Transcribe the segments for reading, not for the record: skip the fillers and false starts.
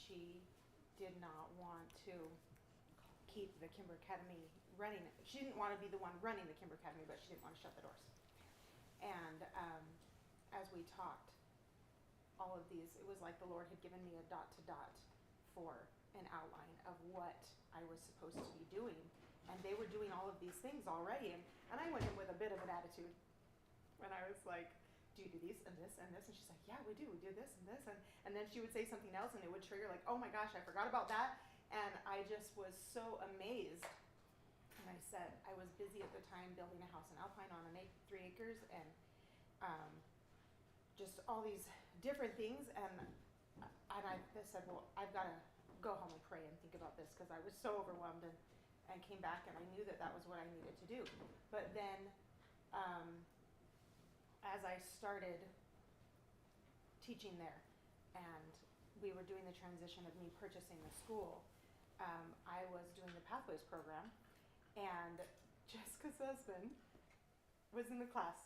she did not want to keep the Kimber Academy running. She didn't want to be the one running the Kimber Academy, but she didn't want to shut the doors. And as we talked, all of these, it was like the Lord had given me a dot to dot for an outline of what I was supposed to be doing. And they were doing all of these things already. And I went in with a bit of an attitude. And I was like, do you do these and this and this? And she's like, yeah, we do. We do this and this. And then she would say something else and it would trigger like, oh my gosh, I forgot about that. And I just was so amazed. And I said, I was busy at the time building a house in Alpine on 3 acres and just all these different things. And I said, well, I've got to go home and pray and think about this because I was so overwhelmed and came back and I knew that that was what I needed to do. But then as I started teaching there and we were doing the transition of me purchasing the school, I was doing the Pathways program, and Jessica's husband was in the class,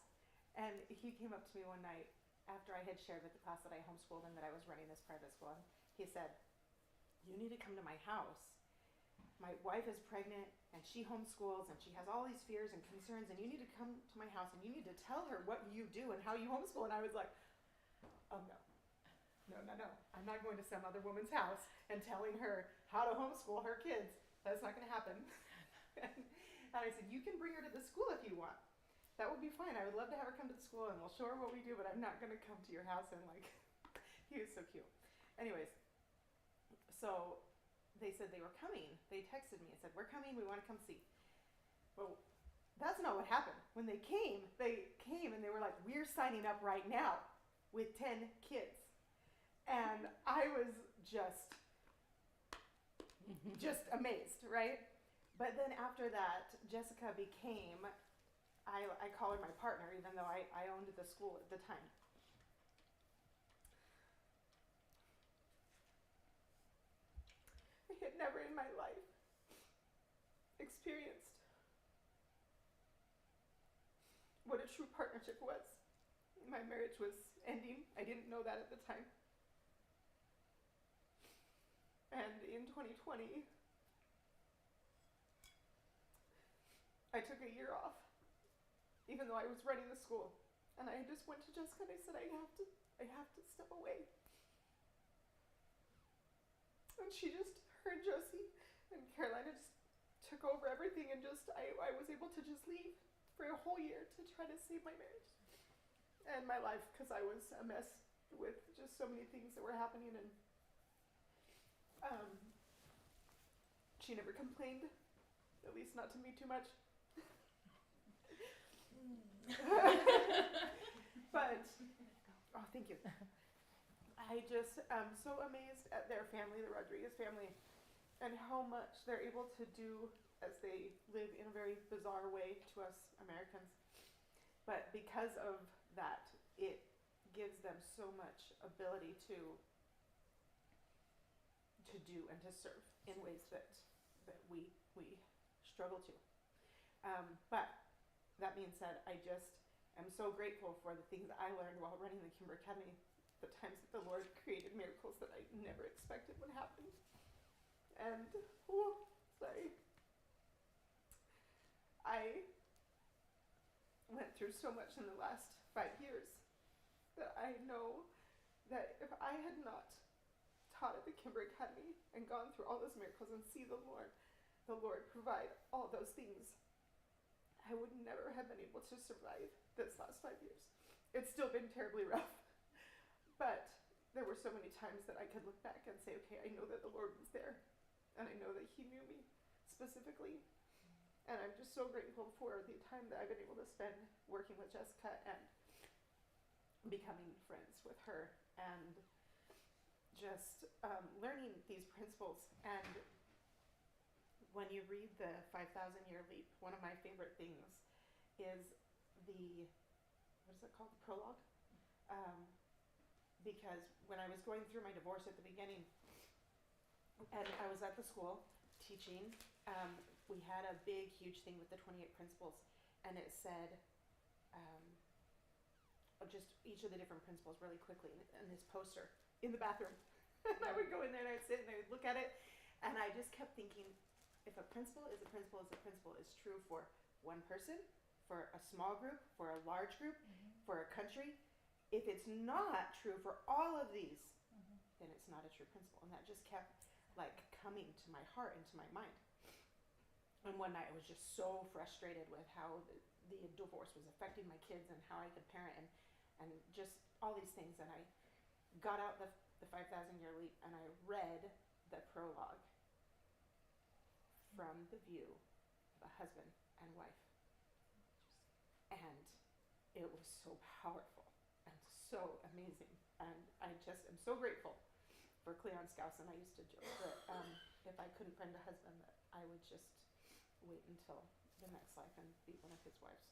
and he came up to me one night after I had shared with the class that I homeschooled and that I was running this private school, and he said, you need to come to my house. My wife is pregnant and she homeschools and she has all these fears and concerns, and you need to come to my house and you need to tell her what you do and how you homeschool. And I was like, oh no. No. I'm not going to some other woman's house and telling her how to homeschool her kids. That's not going to happen. And I said, you can bring her to the school if you want. That would be fine. I would love to have her come to the school and we'll show her what we do, but I'm not going to come to your house and like, he was so cute. Anyways, so they said they were coming. They texted me and said, we're coming, we want to come see. Well, that's not what happened. When they came and they were like, we're signing up right now with 10 kids. And I was just amazed, right? But then after that, Jessica became, I call her my partner, even though I owned the school at the time. I had never in my life experienced what a true partnership was. My marriage was ending. I didn't know that at the time. And in 2020, I took a year off, even though I was running the school. And I just went to Jessica and I said, I have to step away. And her and Josie and Carolina just took over everything, and I was able to just leave for a whole year to try to save my marriage and my life, because I was a mess with just so many things that were happening. And she never complained, at least not to me too much. But, oh, thank you. I just am so amazed at their family, the Rodrigues family, and how much they're able to do as they live in a very bizarre way to us Americans. But because of that, it gives them so much ability to do and to serve in ways that we struggle to. But that being said, I just am so grateful for the things that I learned while running the Kimber Academy, the times that the Lord created miracles that I never expected would happen. And, I went through so much in the last 5 years that I know that if I had not taught at the Kimber Academy and gone through all those miracles and see the Lord provide all those things, I would never have been able to survive this last 5 years. It's still been terribly rough, but there were so many times that I could look back and say, okay, I know that the Lord was there, and I know that He knew me specifically. And I'm just so grateful for the time that I've been able to spend working with Jessica and becoming friends with her and just learning these principles. And when you read the 5,000-year leap, one of my favorite things is what is it called? The prologue. Because when I was going through my divorce at the beginning, and I was at the school teaching, we had a big, huge thing with the 28 principles, and it said just each of the different principles really quickly, and this poster in the bathroom. And I would go in there and I'd sit and I would look at it, and I just kept thinking, if a principle is a principle is a principle is true for one person, for a small group, for a large group, for a country, if it's not true for all of these, then it's not a true principle. And that just kept like coming to my heart and to my mind. And one night I was just so frustrated with how the divorce was affecting my kids and how I could parent and just all these things. And I got out the 5,000 Year Leap and I read the prologue from the view of a husband and wife. And it was so powerful and so amazing. And I just am so grateful for Cleon Skousen. I used to joke that if I couldn't find a husband, that I would just wait until the next life and be one of his wives.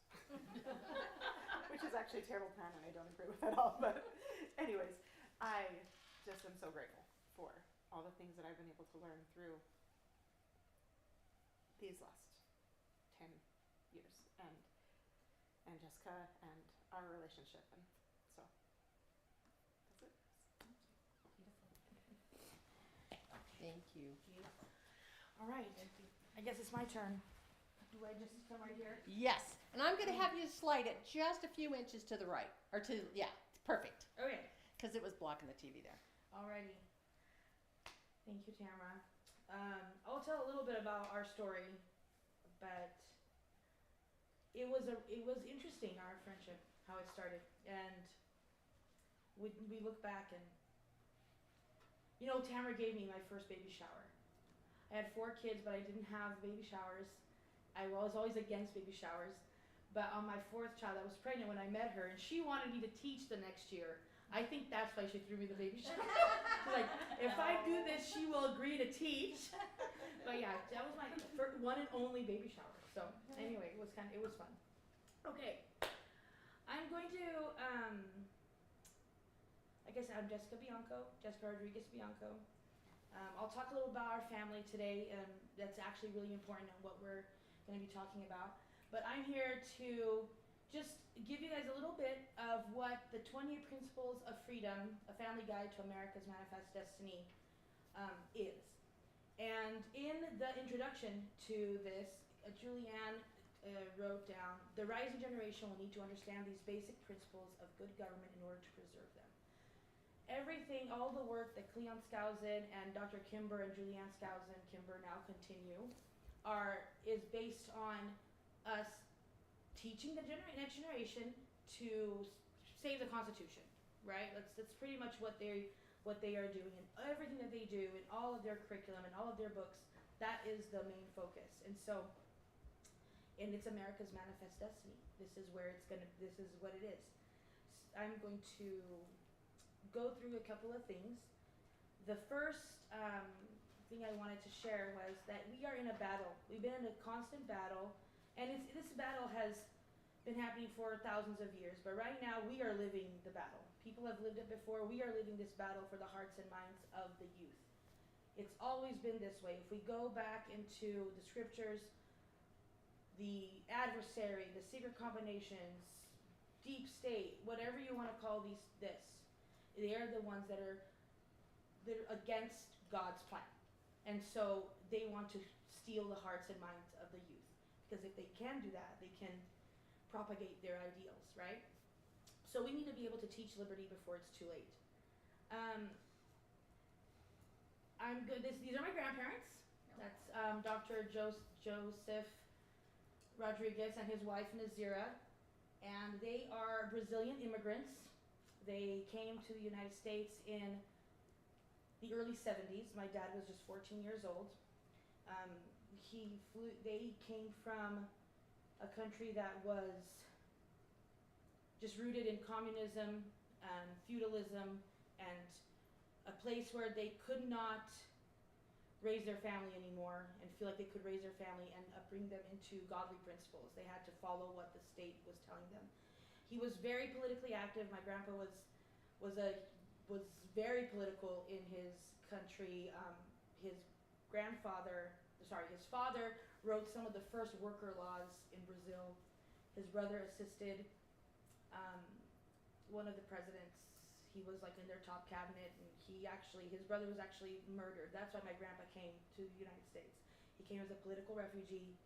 Which is actually a terrible plan and I don't agree with at all. But anyways, I just am so grateful for all the things that I've been able to learn through these last 10 years and Jessica and our relationship, and so that's it. Thank you. All right, I guess it's my turn. Do I just come right here? Yes, and I'm going to have you slide it just a few inches to the right, or to, yeah, perfect, Okay. because it was blocking the TV there. Alrighty. Thank you, Tamara. I'll tell a little bit about our story, but it was interesting, our friendship, how it started, and we look back and, you know, Tamara gave me my first baby shower. I had 4 kids, but I didn't have baby showers. I was always against baby showers, but on my 4th child, I was pregnant when I met her, and she wanted me to teach the next year. I think that's why she threw me the baby shower. Like, if I do this, she will agree to teach. But yeah, that was my one and only baby shower. So anyway, it was fun. Okay, I'm going to, I guess I'm Jessica Rodrigues Bianco. I'll talk a little about our family today, and that's actually really important and what we're going to be talking about. But I'm here to just give you guys a little bit of what the 28 Principles of Freedom, a Family Guide to America's Manifest Destiny, is. And in the introduction to this, Julianne wrote down, the rising generation will need to understand these basic principles of good government in order to preserve them. Everything, all the work that Cleon Skousen and Dr. Kimber and Julianne Skousen, Kimber now continue, is based on us teaching the next generation to save the Constitution, right? That's pretty much what they are doing, and everything that they do in all of their curriculum and all of their books, that is the main focus. And so, and it's America's Manifest Destiny. This is what it is. I'm going to go through a couple of things. The first thing I wanted to share was that we are in a battle. We've been in a constant battle, and this battle has been happening for thousands of years, but right now we are living the battle. People have lived it before. We are living this battle for the hearts and minds of the youth. It's always been this way. If we go back into the scriptures, the adversary, the secret combinations, deep state, whatever you want to call this, they are the ones that are against God's plan. And so they want to steal the hearts and minds of the youth. Because if they can do that, they can propagate their ideals, right? So we need to be able to teach liberty before it's too late. I'm good. These are my grandparents. That's Dr. Joseph Rodrigues and his wife Nazira, and they are Brazilian immigrants. They came to the United States in the early 70s. My dad was just 14 years old. They came from a country that was just rooted in communism and feudalism, and a place where they could not raise their family anymore and feel like they could raise their family and bring them into godly principles. They had to follow what the state was telling them. He was very politically active. My grandpa was very political in his country. His father wrote some of the first worker laws in Brazil. His brother assisted one of the presidents. he was like in their top cabinet, and his brother was actually murdered. That's why my grandpa came to the United States. He came as a political refugee.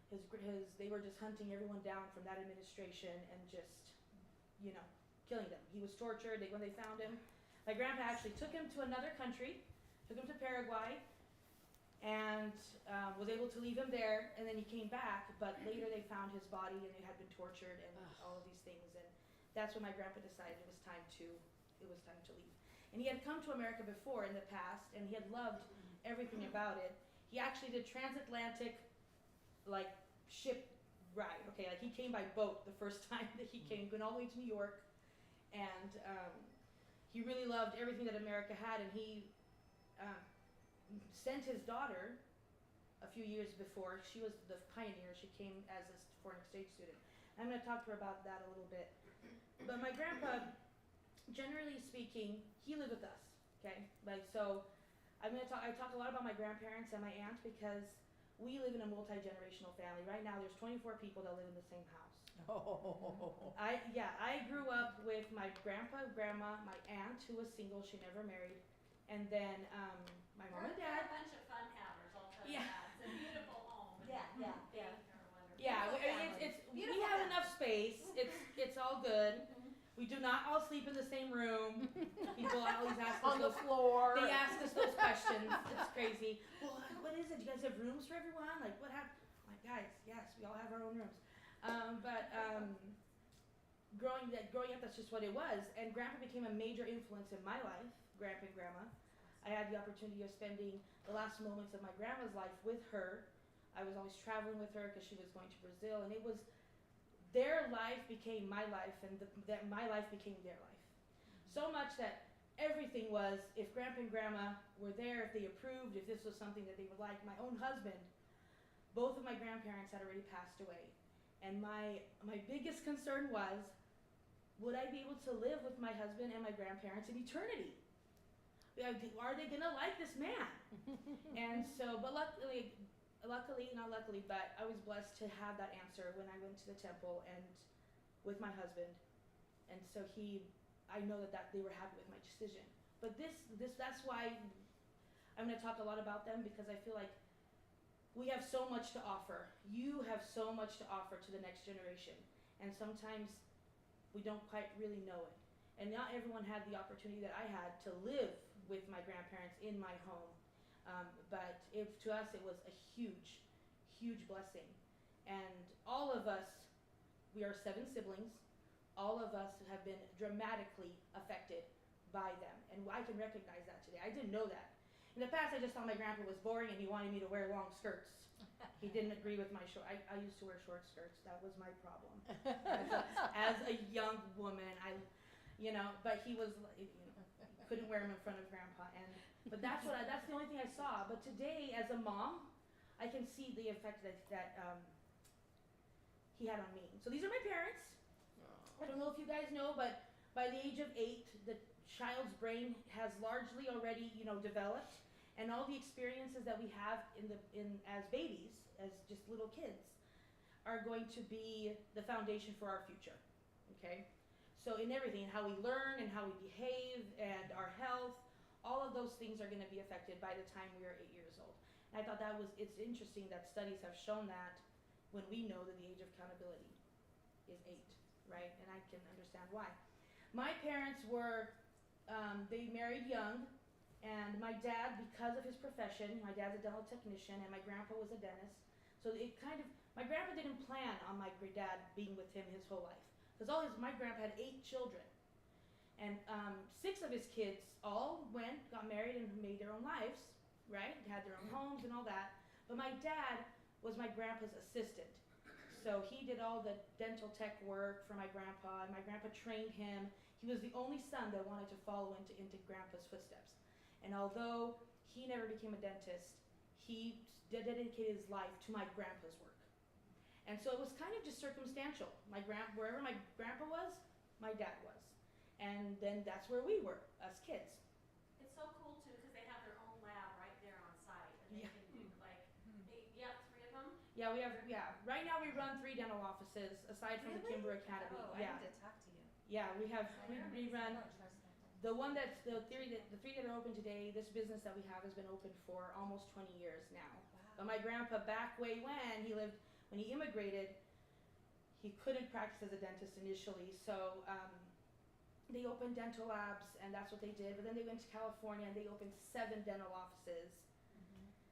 They were just hunting everyone down from that administration and just, killing them. He was tortured. When they found him, my grandpa actually took him to another country, took him to Paraguay, and was able to leave him there. And then he came back, but later they found his body and it had been tortured and all of these things. And that's when my grandpa decided it was time to leave. And he had come to America before in the past, and he had loved everything about it. He actually did transatlantic, ship ride. Okay, he came by boat the first time that he came, going all the way to New York, and he really loved everything that America had. And he sent his daughter a few years before. She was the pioneer. She came as a foreign exchange student. I'm going to talk to her about that a little bit. But my grandpa, generally speaking, he lived with us. Okay, so I talk a lot about my grandparents and my aunt because we live in a multi-generational family. Right now, there's 24 people that live in the same house. I grew up with my grandpa, grandma, my aunt who was single, she never married, and then my mom and dad. We're a bunch of fun havers, I'll tell you that. It's a beautiful home. We have enough space. It's all good. We do not all sleep in the same room. People always ask us on the floor. They ask us those questions. It's crazy. Well, what is it? Do you guys have rooms for everyone? What happened? I'm like, guys, yes, we all have our own rooms. Growing up, that's just what it was. And Grandpa became a major influence in my life, Grandpa and Grandma. I had the opportunity of spending the last moments of my grandma's life with her. I was always traveling with her because she was going to Brazil, and it was their life became my life, and my life became their life. So much that everything was, if Grandpa and Grandma were there, if they approved, if this was something that they would like. My own husband, both of my grandparents had already passed away. And my biggest concern was, would I be able to live with my husband and my grandparents in eternity? Are they gonna like this man? And so, but luckily, not luckily, but I was blessed to have that answer when I went to the temple and with my husband. And so I know that they were happy with my decision. But that's why I'm gonna talk a lot about them, because I feel like we have so much to offer. You have so much to offer to the next generation. And sometimes we don't quite really know it. And not everyone had the opportunity that I had to live with my grandparents in my home. But to us, it was a huge, huge blessing. And all of us, we are 7 siblings. All of us have been dramatically affected by them. And I can recognize that today. I didn't know that. In the past, I just thought my grandpa was boring and he wanted me to wear long skirts. He didn't agree with my short. I used to wear short skirts. That was my problem. As a young woman, but he was, couldn't wear them in front of grandpa. But that's the only thing I saw. But today, as a mom, I can see the effect that he had on me. So these are my parents. I don't know if you guys know, but by the age of 8, the child's brain has largely already, developed, and all the experiences that we have as babies, as just little kids, are going to be the foundation for our future. Okay, so in everything, how we learn and how we behave and our health, all of those things are going to be affected by the time we are 8 years old. And I thought it's interesting that studies have shown that when we know that the age of accountability is 8, right? And I can understand why. My parents were, they married young, and my dad, because of his profession, my dad's a dental technician and my grandpa was a dentist, so my grandpa didn't plan on my dad being with him his whole life. Because my grandpa had 8 children, and 6 of his kids all got married and made their own lives, right? Had their own homes and all that. But my dad was my grandpa's assistant. So he did all the dental tech work for my grandpa, and my grandpa trained him. He was the only son that wanted to follow into grandpa's footsteps. And although he never became a dentist, he dedicated his life to my grandpa's work. And so it was kind of just circumstantial. Wherever my grandpa was, my dad was. And then that's where we were, us kids. It's so cool too, because they have their own lab right there on site, and they can do 3 of them. Yeah, right now we run 3 dental offices aside from the Kimber Academy. Oh, yeah. I need to talk to you. Yeah, we run The one that's the three that are open today, this business that we have has been open for almost 20 years now. But my grandpa, back way when he immigrated, he couldn't practice as a dentist initially, so they opened dental labs, and that's what they did. But then they went to California and they opened 7 dental offices.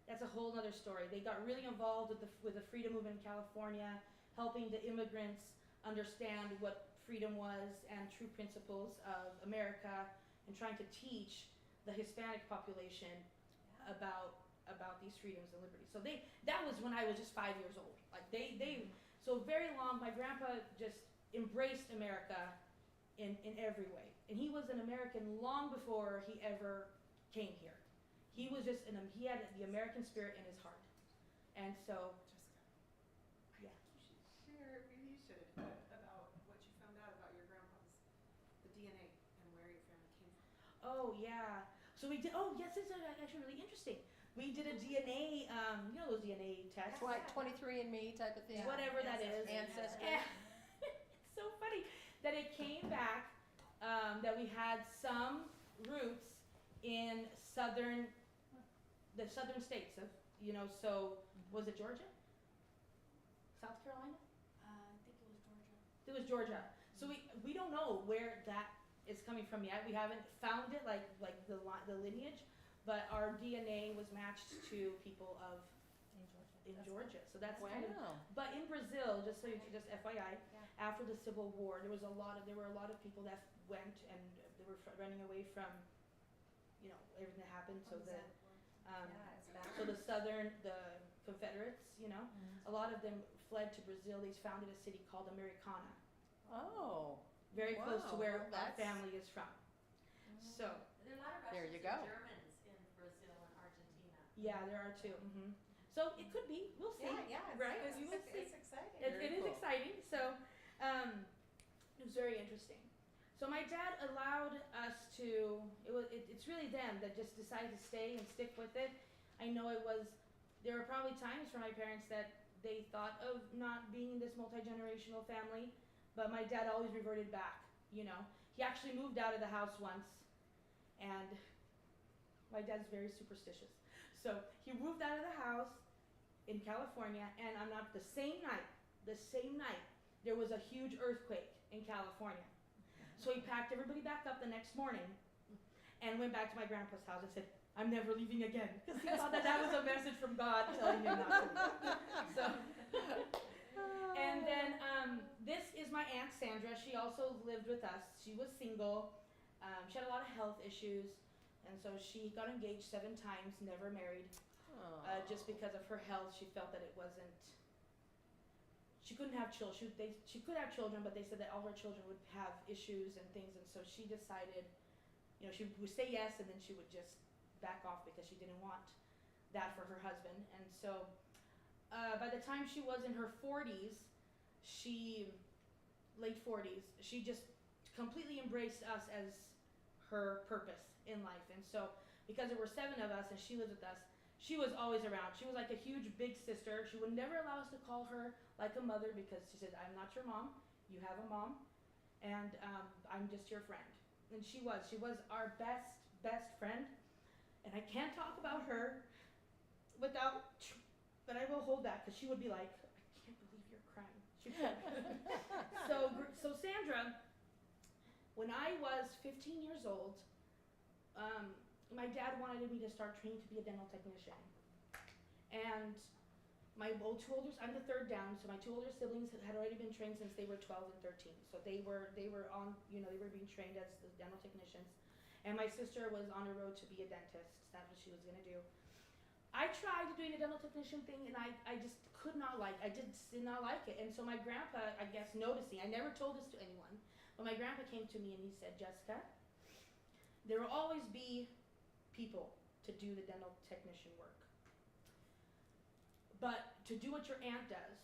That's a whole other story. They got really involved with the freedom movement in California, helping the immigrants understand what freedom was and true principles of America, and trying to teach the Hispanic population about these freedoms and liberties. So that was when I was just 5 years old. Like so very long. My grandpa just embraced America in every way, and he was an American long before he ever came here. He was just he had the American spirit in his heart, and so. Yeah. You should about what you found out about your grandpa's, the DNA and where your family came from. Oh yeah. So we did. Oh yes, this is actually really interesting. We did a DNA. You know those DNA tests. It's like 23andMe type of thing. Whatever that is. Ancestry. Yeah. It's so funny that it came back that we had some roots in the southern states of, so was it Georgia? South Carolina? I think it was Georgia. It was Georgia. So we don't know where that is coming from yet. We haven't found it, like the lineage, but our DNA was matched to people in Georgia. So that's kind of. But in Brazil, just FYI, after the Civil War, there were a lot of people that went and they were running away from, everything that happened. So the Confederates, a lot of them fled to Brazil. They founded a city called Americana. Oh. Very close to where our that's- family is from. So. There are a lot of There Russians you go. and Germans in Brazil and Argentina. Yeah, there are too. So it could be. We'll see. Right? We will see. It's exciting. It is exciting. So it was very interesting. So my dad allowed us to. It's really them that just decided to stay and stick with it. I know there were probably times for my parents that they thought of not being this multi-generational family, but my dad always reverted back. He actually moved out of the house once, and my dad's very superstitious. So he moved out of the house in California, and the same night, there was a huge earthquake in California. So he packed everybody back up the next morning and went back to my grandpa's house and said, "I'm never leaving again," because he thought that was a message from God telling him not to leave. So, and then this is my Aunt Sandra. She also lived with us. She was single. She had a lot of health issues, and so she got engaged 7 times, never married, just because of her health. She felt that it wasn't. She couldn't have children. She could have children, but they said that all her children would have issues and things, and so she decided, she would say yes, and then she would just back off because she didn't want that for her husband. And so by the time she was in her 40s, late 40s, she just completely embraced us as her purpose in life. And so because there were 7 of us and she lived with us, she was always around. She was like a huge big sister. She would never allow us to call her like a mother because she said, "I'm not your mom. You have a mom, and I'm just your friend." And she was our best friend. And I can't talk about her but I will hold that because she would be like, "I can't believe you're crying." She would. So Sandra, when I was 15 years old, my dad wanted me to start training to be a dental technician. And my 2 older, I'm the third down, so my 2 older siblings had already been trained since they were 12 and 13. So they were on, they were being trained as the dental technicians. And my sister was on the road to be a dentist. That's what she was gonna do. I tried doing the dental technician thing, and I just did not like it. And so my grandpa, I guess, noticing, I never told this to anyone, but my grandpa came to me and he said, "Jessica, there will always be people to do the dental technician work. But to do what your aunt does,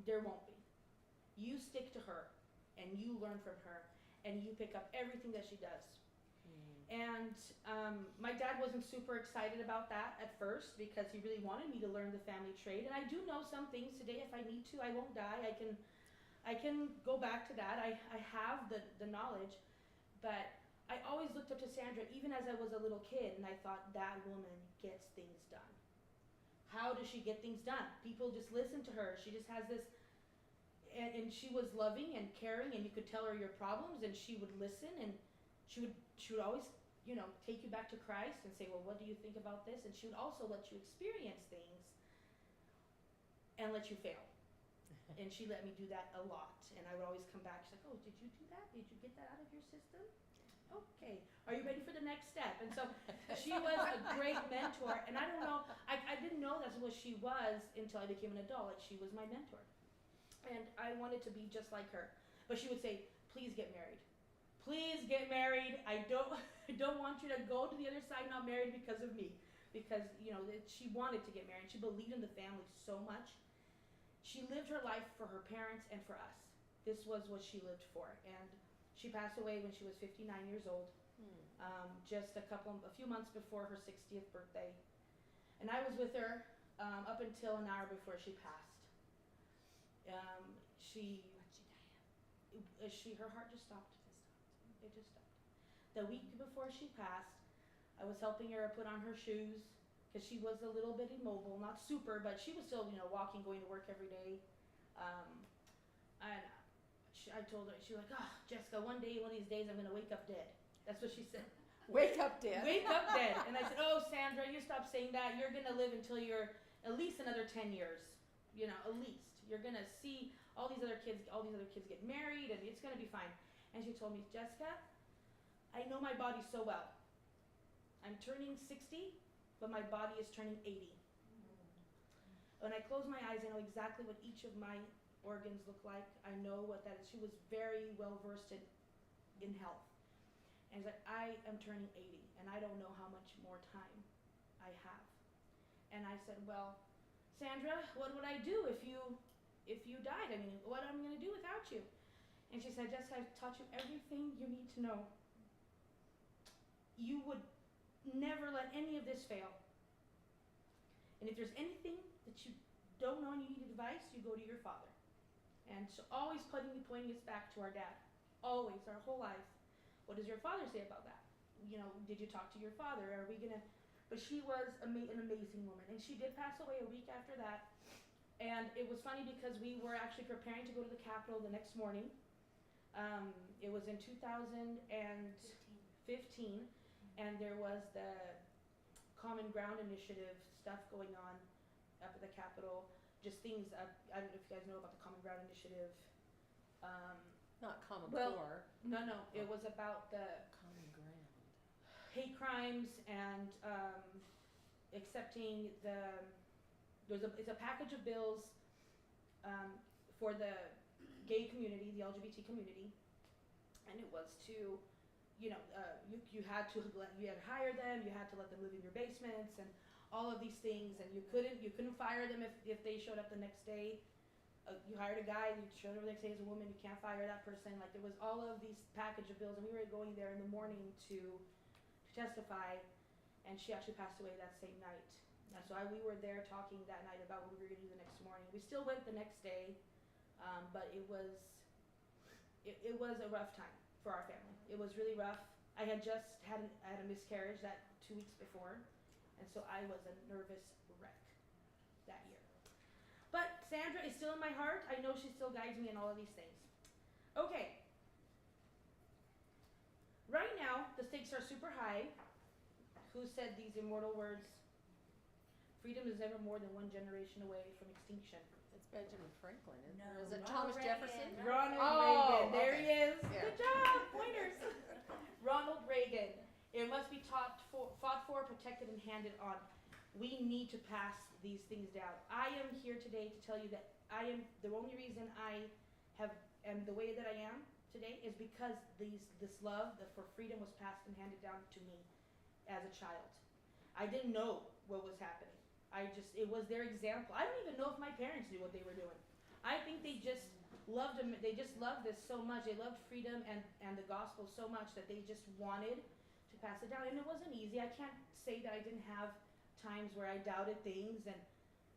there won't be. You stick to her, and you learn from her, and you pick up everything that she does." And my dad wasn't super excited about that at first because he really wanted me to learn the family trade. And I do know some things today. If I need to, I won't die. I can go back to that. I have the knowledge. But I always looked up to Sandra, even as I was a little kid, and I thought, that woman gets things done. How does she get things done? People just listen to her. She just has this, and she was loving and caring, and you could tell her your problems, and she would listen, and she would always, you know, take you back to Christ and say, well, what do you think about this? And she would also let you experience things and let you fail. And she let me do that a lot. And I would always come back, she's like, oh, did you do that? Did you get that out of your system? Okay. Are you ready for the next step? And so she was a great mentor. And I don't know, I didn't know that's what she was until I became an adult. Like, she was my mentor. And I wanted to be just like her. But she would say, please get married. Please get married. I don't want you to go to the other side not married because of me. Because, you know, she wanted to get married. She believed in the family so much. She lived her life for her parents and for us. This was what she lived for. And she passed away when she was 59 years old, just a few months before her 60th birthday. And I was with her up until an hour before she passed. Her heart just stopped. It just stopped. The week before she passed, I was helping her put on her shoes, because she was a little bit immobile, not super, but she was still, you know, walking, going to work every day. And I told her, she was like, oh, Jessica, one of these days, I'm going to wake up dead. That's what she said. Wake up dead. Wake up dead. And I said, oh, Sandra, you stop saying that. You're going to live until you're at least another 10 years. You know, at least. You're going to see all these other kids get married, and it's going to be fine. And she told me, Jessica, I know my body so well. I'm turning 60, but my body is turning 80. When I close my eyes, I know exactly what each of my organs look like. I know what that is. She was very well versed in health. And she's like, I am turning 80, and I don't know how much more time I have. And I said, well, Sandra, what would I do if you died? I mean, what am I going to do without you? And she said, Jessica, I've taught you everything you need to know. You would never let any of this fail. And if there's anything that you don't know and you need advice, you go to your father. And so always pointing us back to our dad. Always, our whole life. What does your father say about that? You know, did you talk to your father? Are we going to... But she was an amazing woman. And she did pass away a week after that. And it was funny because we were actually preparing to go to the Capitol the next morning. It was in 2015. And there was the Common Ground Initiative stuff going on up at the Capitol. Just things, I don't know if you guys know about the Common Ground Initiative. Not Common Well, Core. No, it was about the Common Ground. hate crimes and accepting it's a package of bills for the gay community, the LGBT community, and it was to, you know, you had to hire them, you had to let them live in your basements, and all of these things, and you couldn't fire them if they showed up the next day. You hired a guy, you showed up the next day as a woman, you can't fire that person. Like, there was all of these package of bills, and we were going there in the morning to testify, and she actually passed away that same night. And so we were there talking that night about what we were going to do the next morning. We still went the next day, but it was a rough time for our family. It was really rough. I had just had a miscarriage that 2 weeks before, and so I was a nervous wreck that year. But Sandra is still in my heart. I know she still guides me in all of these things. Okay. Right now, the stakes are super high. Who said these immortal words? Freedom is never more than one generation away from extinction. It's Benjamin Franklin, isn't it? No, Or is it Ronald Thomas Reagan. Jefferson? Ronald Oh, Reagan. There okay. he is. Yeah. Good job. Pointers. Ronald Reagan. It must be fought for, protected, and handed on. We need to pass these things down. I am here today to tell you that I am the only reason I am the way that I am today is because this love for freedom was passed and handed down to me as a child. I didn't know what was happening. It was their example. I don't even know if my parents knew what they were doing. I think they just loved them. They just loved this so much. They loved freedom and the gospel so much that they just wanted to pass it down. And it wasn't easy. I can't say that I didn't have times where I doubted things,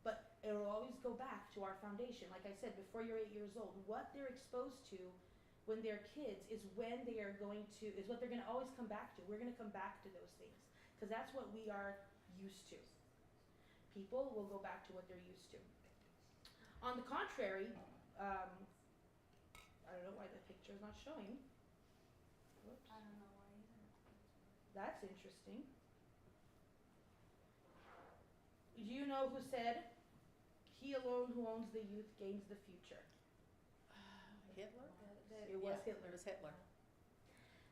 but it will always go back to our foundation. Like I said, before you're 8 years old, what they're exposed to when they're kids is when they are going to, is what they're going to always come back to. We're going to come back to those things because that's what we are used to. People will go back to what they're used to. On the contrary, I don't know why the picture is not showing. Whoops. I don't know why either. That's interesting. Do you know who said, "He alone who owns the youth gains the future"? Hitler? It was Hitler. It was Hitler.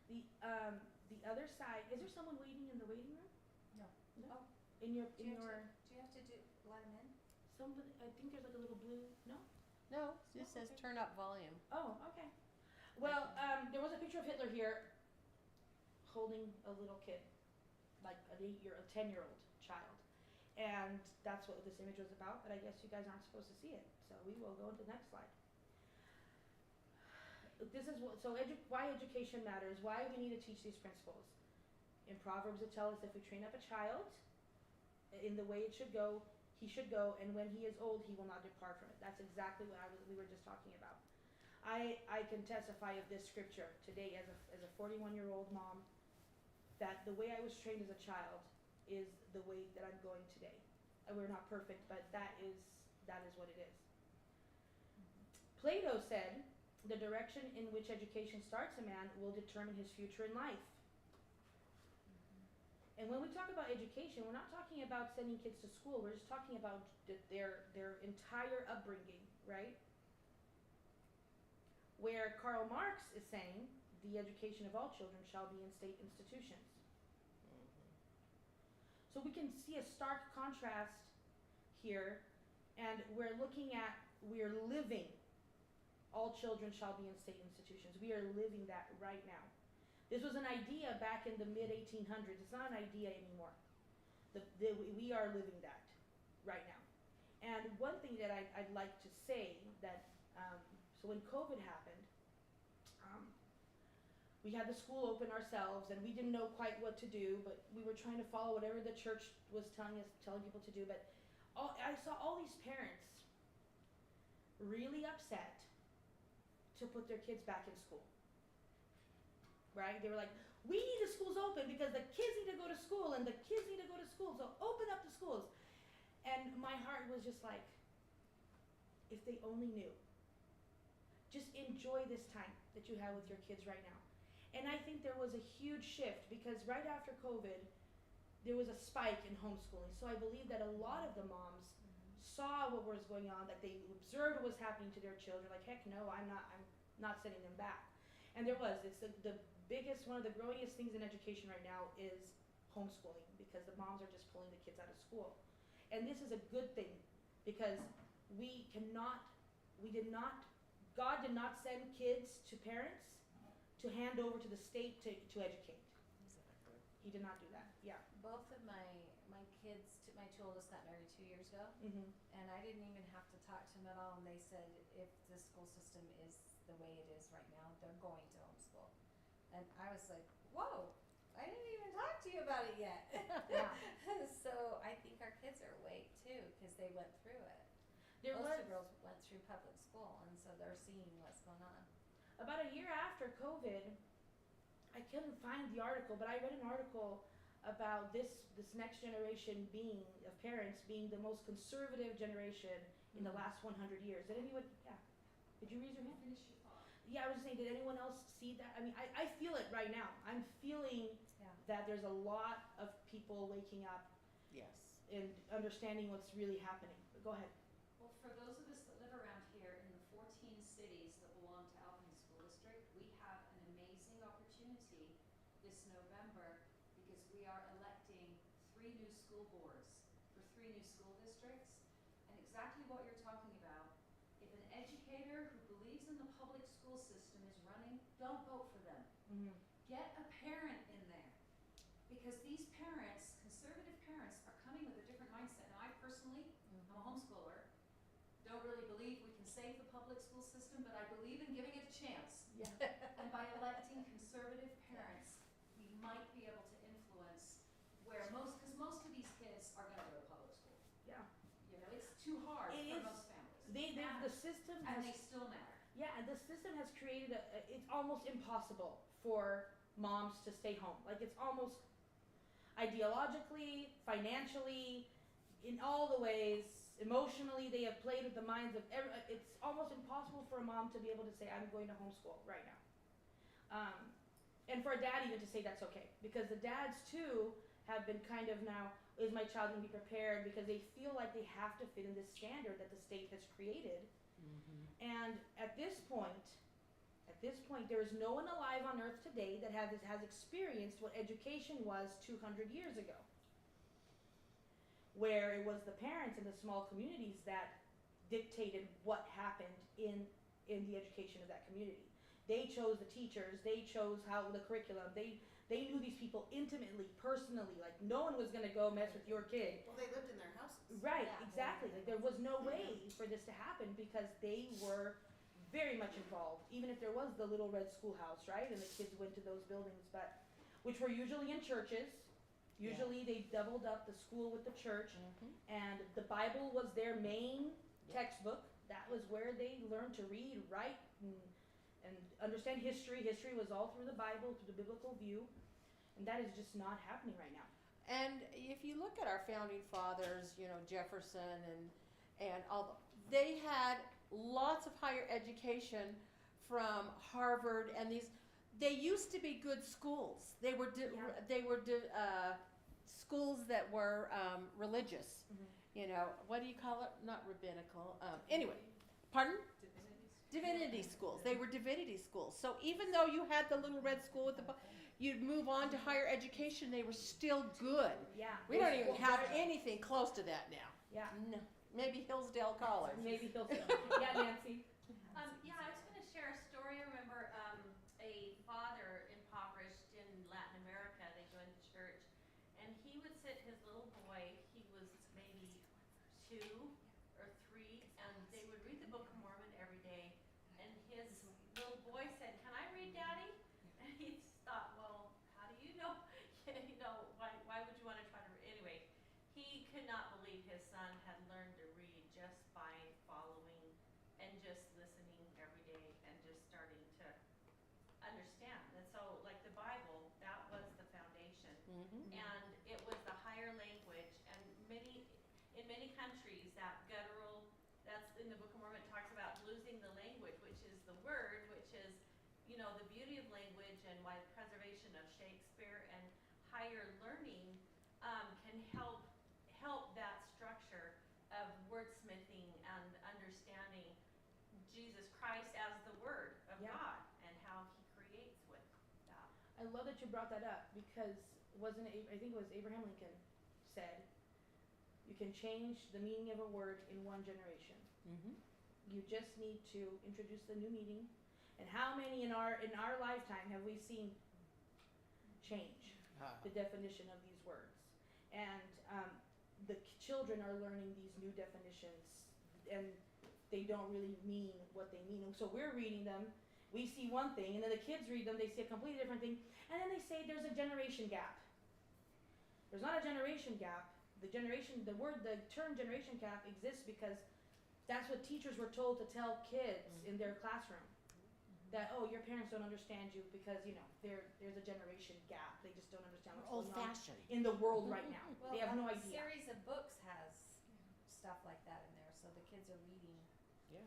The other side, is there someone waiting in the waiting room? No. No? Oh. In your, Do you have to let him in? somebody, I think there's like a little blue, no? No, it just says turn up volume. Oh, okay. Well, there was a picture of Hitler here holding a little kid, like a 10-year-old child. And that's what this image was about, but I guess you guys aren't supposed to see it. So we will go into the next slide. This is why education matters, why we need to teach these principles. In Proverbs it tells us if we train up a child in the way it should go, he should go, and when he is old, he will not depart from it. That's exactly what we were just talking about. I can testify of this scripture today as a 41-year-old mom, that the way I was trained as a child is the way that I'm going today. And we're not perfect, but that is what it is. Plato said, the direction in which education starts a man will determine his future in life. And when we talk about education, we're not talking about sending kids to school, we're just talking about their entire upbringing, right? Where Karl Marx is saying, the education of all children shall be in state institutions. So we can see a stark contrast here, and we're living, all children shall be in state institutions. We are living that right now. This was an idea back in the mid-1800s. It's not an idea anymore. We are living that right now. And one thing that I'd like to say that, so when COVID happened, we had the school open ourselves, and we didn't know quite what to do, but we were trying to follow whatever the church was telling people to do. But I saw all these parents really upset to put their kids back in school. Right? They were like, we need the schools open because the kids need to go to school, and the kids need to go to school, so open up the schools. And my heart was just like, if they only knew. Just enjoy this time that you have with your kids right now. And I think there was a huge shift because right after COVID, there was a spike in homeschooling. So I believe that a lot of the moms saw what was going on, that they observed what was happening to their children. Like, heck no, I'm not sending them back. And there was, it's the biggest, one of the growingest things in education right now is homeschooling because the moms are just pulling the kids out of school. And this is a good thing because God did not send kids to parents to hand over to the state to educate. Exactly. He did not do that. Yeah. Both of my kids, my two oldest got married 2 years ago, and I didn't even have to talk to them at all, and they said if the school system is the way it is right now, they're going to homeschool. And I was like, whoa, I didn't even talk to you about it yet. Yeah. So I think our kids are awake too, because they went through it. Those two girls went through public school, and so they're seeing what's going on. About a year after COVID, I couldn't find the article, but I read an article about this next generation of parents being the most conservative generation in the last 100 years. Did anyone, did you raise your hand? Finish your thought. Yeah, I was just saying, did anyone else see that? I mean, I feel it right now. I'm feeling that there's a lot of people waking up Yes. and understanding what's really happening. But go ahead. Well, for those of us that live around here in the 14 cities that belong to Albany School District, we have an amazing opportunity this November because we are electing 3 new school boards for 3 new school districts. And exactly what you're talking about, if an educator who believes in the public school system is running, don't vote for them. Get a parent in there. Because these parents, conservative parents, are coming with a different mindset. Now, I personally, I'm a homeschooler, don't really believe we can save the public school system, but I believe in giving it a chance. Yeah. And by electing conservative parents, we might be able to influence because most of these kids are going to go to public school. Yeah. You know, it's too hard It for is. most families. The system And has, they still matter. Yeah, and the system has created it's almost impossible for moms to stay home. Like, it's almost ideologically, financially, in all the ways, emotionally, they have played with the minds of it's almost impossible for a mom to be able to say, I'm going to homeschool right now. And for a dad even to say that's okay. Because the dads too have been kind of now, is my child going to be prepared? Because they feel like they have to fit in this standard that the state has created. And at this point, there is no one alive on earth today that has experienced what education was 200 years ago. Where it was the parents in the small communities that dictated what happened in the education of that community. They chose the teachers, they chose the curriculum, they knew these people intimately, personally, like no one was gonna go mess with your kid. Well, they lived in their houses. Right, Yeah. exactly. Like there was no way for this to happen because they were very much involved, even if there was the little red schoolhouse, right? And the kids went to those buildings, which were usually in churches. Usually they doubled up the school with the church, and the Bible was their main textbook. That was where they learned to read, write, and understand history. History was all through the Bible, through the biblical view, and that is just not happening right now. And if you look at our founding fathers, Jefferson and all, they had lots of higher education from Harvard and these. They used to be good schools. They were schools that were religious. What do you call it? Not rabbinical. Anyway, pardon? Divinity schools. They were divinity schools. So even though you had the little red school with you'd move on to higher education, they were still good. Yeah. We don't even have anything close to that now. Yeah. No. Maybe Hillsdale College. Maybe he'll. Yeah, Nancy. Yeah, I was going to share a story. I remember a father impoverished in Latin America. They joined the church, and he would sit his little boy. He was maybe 2 or 3, and they would read the Book of Mormon every day. And his little boy said, "Can I read, Daddy?" And he thought, "Well, how do you know? Why would you want to try to read?" Anyway, he could not believe his son had learned to read just by following and just listening every day and just starting to understand. And so, like the Bible, that was the foundation. And it was the higher language. And in many countries, that guttural, that's in the Book of Mormon, talks about losing the language, which is the word, which is, the beauty of language and why preservation of Shakespeare and higher learning can help that structure of wordsmithing and understanding Jesus Christ as the Word of God and how He creates with that. I love that you brought that up because I think it was Abraham Lincoln said, you can change the meaning of a word in one generation. You just need to introduce the new meaning. And how many in our lifetime have we seen change the definition of these words? And the children are learning these new definitions, and they don't really mean what they mean. So we're reading them, we see one thing, and then the kids read them, they see a completely different thing, and then they say there's a generation gap. There's not a generation gap. The term generation gap exists because that's what teachers were told to tell kids in their classroom. That, your parents don't understand you because, there's a generation gap. They just don't understand what's going on in the world right now. Well, They have no a idea. series of books has stuff like that in there, so the kids are reading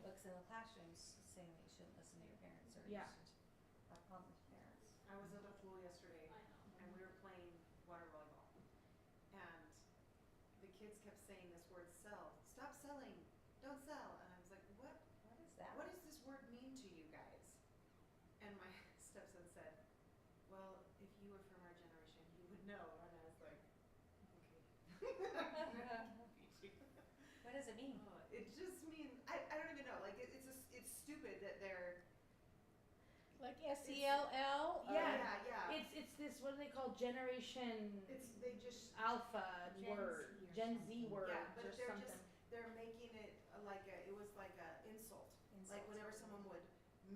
books in the classrooms saying that you shouldn't listen to your parents or you should come with parents. I was at a pool yesterday, and we were playing water volleyball, and the kids kept saying this word "sell." Stop selling. Don't sell. And I was like, what? What is that? What does this word mean to you guys? And my stepson said, well, if you were from our generation, you would know. And I was like, okay. What does it mean? It just means, I don't even know. Like, it's stupid that they're. Like SELL? Yeah. It's this, what do they call generation They just. alpha Gen word, Z or Gen Z something. words Yeah, but or they're something. they're making it it was like a insult. Like whenever someone would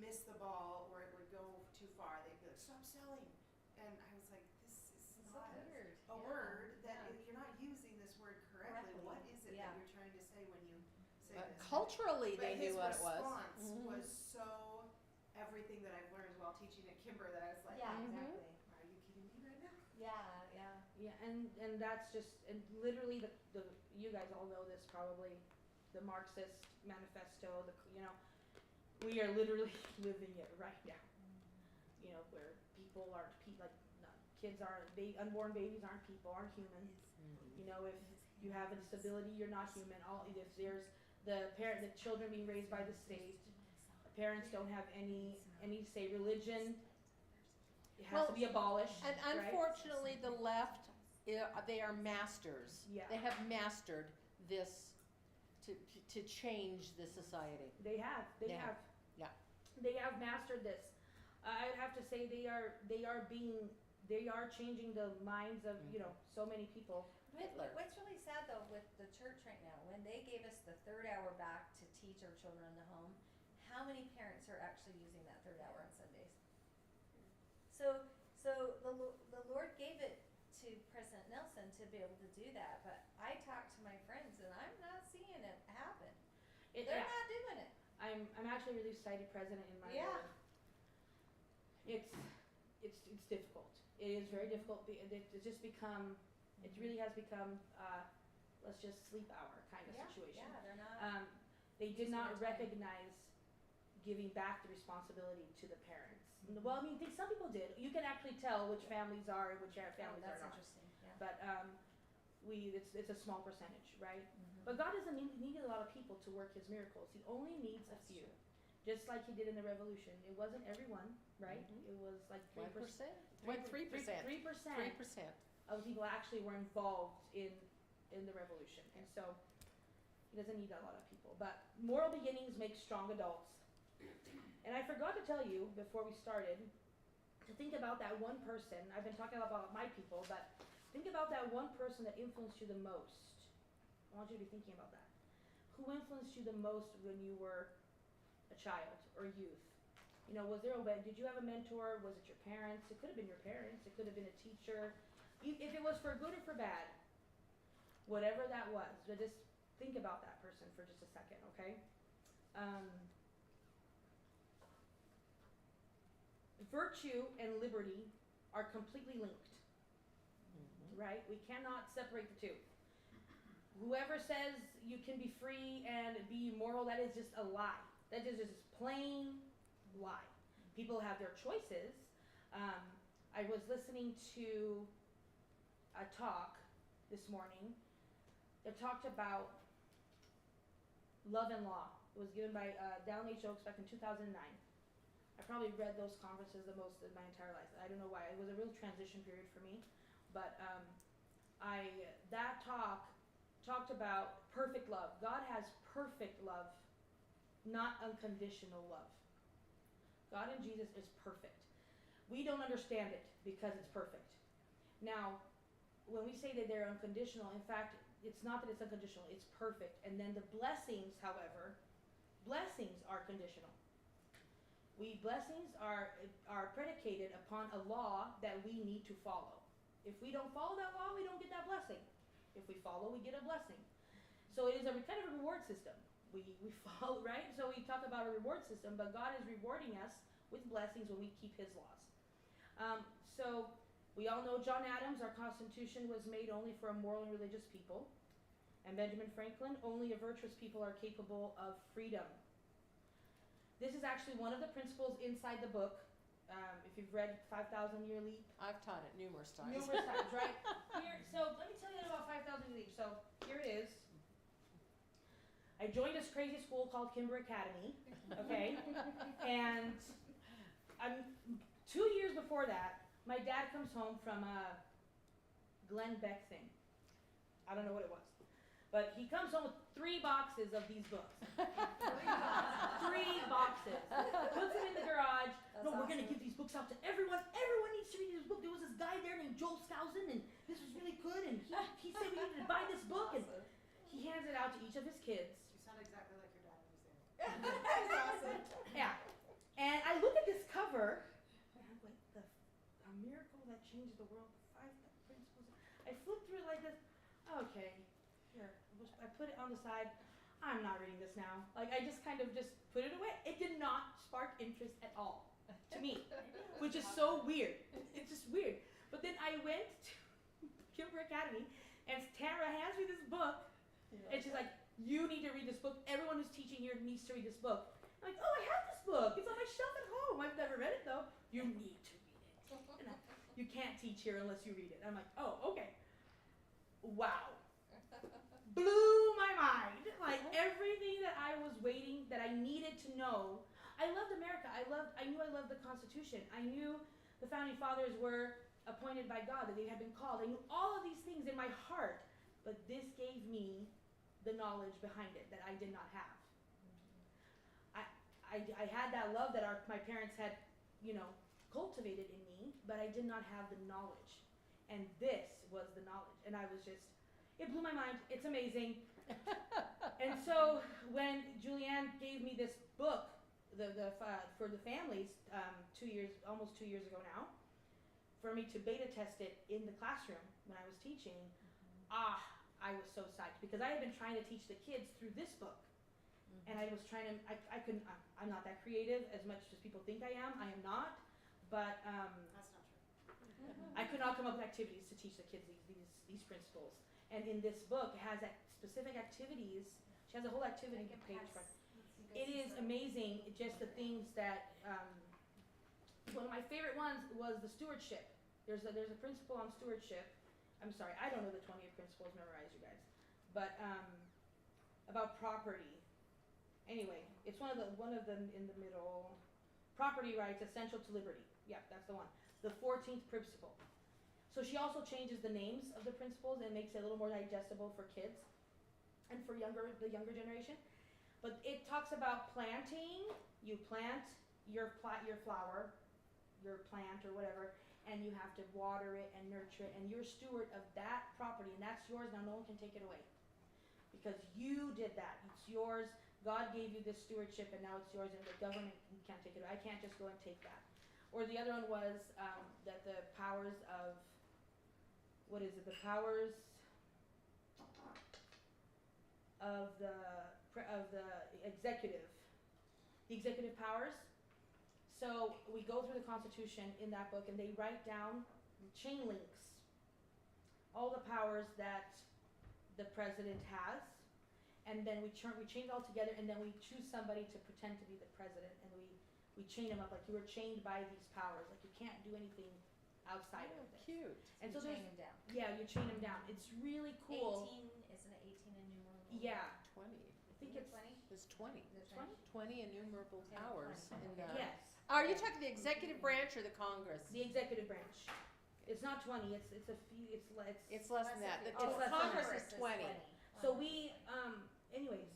miss the ball or it would go too far, they'd be like, stop selling. And I was like, this is It's not so weird. a word that you're not using this word correctly. What is it Yeah. that you're trying to say when you say this? Culturally, But they his knew what it was. response was so everything that I've learned while teaching at Kimber that I was like, Yeah, Mhm. exactly. are you kidding me right now? Yeah. Yeah, and that's just, and literally the you guys all know this probably, the Marxist manifesto, we are literally living it right now. You know, where people aren't kids aren't, unborn babies aren't people, aren't human. You know, if you have a disability, you're not human. If there's the children being raised by the state, parents don't have any say. Religion, it has to be abolished. And right? unfortunately, the left, they are masters. Yeah. They have mastered this to change the society. They have. Yeah. Yeah. They have mastered this. I would have to say they are changing the minds of so many people. Hitler. What's really sad though with the church right now, when they gave us the third hour back to teach our children in the home, how many parents are actually using that third hour on Sundays? So the Lord gave it to President Nelson to be able to do that, but I talked to my friends and I'm not seeing it happen. They're not doing it. I'm actually really excited president in my Yeah. ward. It's difficult. It is very difficult. It's just become. It really has become. Let's just sleep hour kind of situation. Yeah, they're not. They did Using not their time. recognize giving back the responsibility to the parents. Well, I mean, some people did. You can actually tell which families are and which families That's are not. interesting. Yeah. But it's a small percentage, right? Mhm. But God doesn't need a lot of people to work His miracles. He only needs a That's few. true. Just like He did in the Revolution. It wasn't everyone, right? Mhm. It was like 3%. 1%? 3%. 3% 3%. of people actually were involved in the Revolution, and so He doesn't need a lot of people. But moral beginnings make strong adults. And I forgot to tell you before we started to think about that one person. I've been talking about my people, but think about that one person that influenced you the most. I want you to be thinking about that. Who influenced you the most when you were a child or youth? You know, did you have a mentor? Was it your parents? It could have been your parents. It could have been a teacher. If it was for good or for bad, whatever that was, but just think about that person for just a second, okay? Virtue and liberty are completely linked, right? We cannot separate the two. Whoever says you can be free and be moral, that is just a lie. That is just plain lie. People have their choices. I was listening to a talk this morning that talked about love and law. It was given by Dallin H. Oaks back in 2009. I probably read those conferences the most in my entire life. I don't know why. It was a real transition period for me. But that talk talked about perfect love. God has perfect love, not unconditional love. God in Jesus is perfect. We don't understand it because it's perfect. Now, when we say that they're unconditional, in fact, it's not that it's unconditional, it's perfect. And then the blessings, however, blessings are conditional. Blessings are predicated upon a law that we need to follow. If we don't follow that law, we don't get that blessing. If we follow, we get a blessing. So it is a kind of a reward system. We follow, right? So we talk about a reward system, but God is rewarding us with blessings when we keep His laws. So we all know John Adams, our Constitution was made only for a moral and religious people. And Benjamin Franklin, only a virtuous people are capable of freedom. This is actually one of the principles inside the book. If you've read 5,000 Year Leap. I've taught it numerous times. Numerous times, right? So let me tell you about 5,000 Year Leap. So here it is. I joined this crazy school called Kimber Academy, okay? And 2 years before that, my dad comes home from a Glenn Beck thing. I don't know what it was. But he comes home with 3 boxes of these books. 3 boxes. Puts them in the garage. That's We're going to awesome. give these books out to everyone. Everyone needs to read this book. There was this guy there named Joel Skousen, and this was really good. And he said we needed to buy this book. And he hands it out to each of his kids. You sound exactly like your dad when you say that. That's awesome. Yeah. And I look at this cover, and I'm like, a miracle that changed the world, 5 principles. I flip through it like this. Okay, here. I put it on the side. I'm not reading this now. Like, I just kind of just put it away. It did not spark interest at all to me, which is so weird. It's just weird. But then I went to Kimber Academy, and Tamara hands me this book, and she's like, you need to read this book. Everyone who's teaching here needs to read this book. I'm like, oh, I have this book. It's on my shelf at home. I've never read it, though. You need to read it. And you can't teach here unless you read it. I'm like, oh, okay. Wow. Blew my mind. Like, everything that I was waiting, that I needed to know. I loved America. I knew I loved the Constitution. I knew the Founding Fathers were appointed by God, that they had been called. I knew all of these things in my heart. But this gave me the knowledge behind it that I did not have. I had that love that my parents had, cultivated in me, but I did not have the knowledge. And this was the knowledge. And I was just, it blew my mind. It's amazing. And so when Julianne gave me this book, for the families, almost 2 years ago now, for me to beta test it in the classroom when I was teaching, I was so psyched, because I had been trying to teach the kids through this book. And I was trying to, I'm not that creative as much as people think I am. I am not, but That's not true. I could not come up with activities to teach the kids these principles. And in this book, it has specific activities. She has a whole activity page for it. It is amazing, just the things that, one of my favorite ones was the stewardship. There's a principle on stewardship. I'm sorry, I don't know the 20 principles memorized, you guys. But about property. Anyway, it's one of them in the middle. Property rights essential to liberty. Yeah, that's the one. The 14th principle. So she also changes the names of the principles and makes it a little more digestible for kids and for the younger generation. But it talks about planting. You plant your flower, your plant or whatever, and you have to water it and nurture it, and you're steward of that property, and that's yours. Now no one can take it away, because you did that. It's yours. God gave you this stewardship, and now it's yours, and the government can't take it away. I can't just go and take that. Or the other one was that the powers of, what is it? The powers of the executive. The executive powers. So we go through the Constitution in that book, and they write down chain links, all the powers that the president has, and then we chain it all together, and then we choose somebody to pretend to be the president, and we chain them up like you were chained by these powers, like you can't do anything outside of this. Cute. And so chain them down. Yeah, you chain them down. It's really cool. 18, isn't it 18 innumerable? Yeah, 20. I think it's 20? There's 20. Is it 20? 20 innumerable 10 or powers 20. in the. Yes, Are you talking the executive branch or the Congress? the executive branch. It's not 20. It's a few. It's It's less than that. The It's less than Congress that. is 20. So we anyways,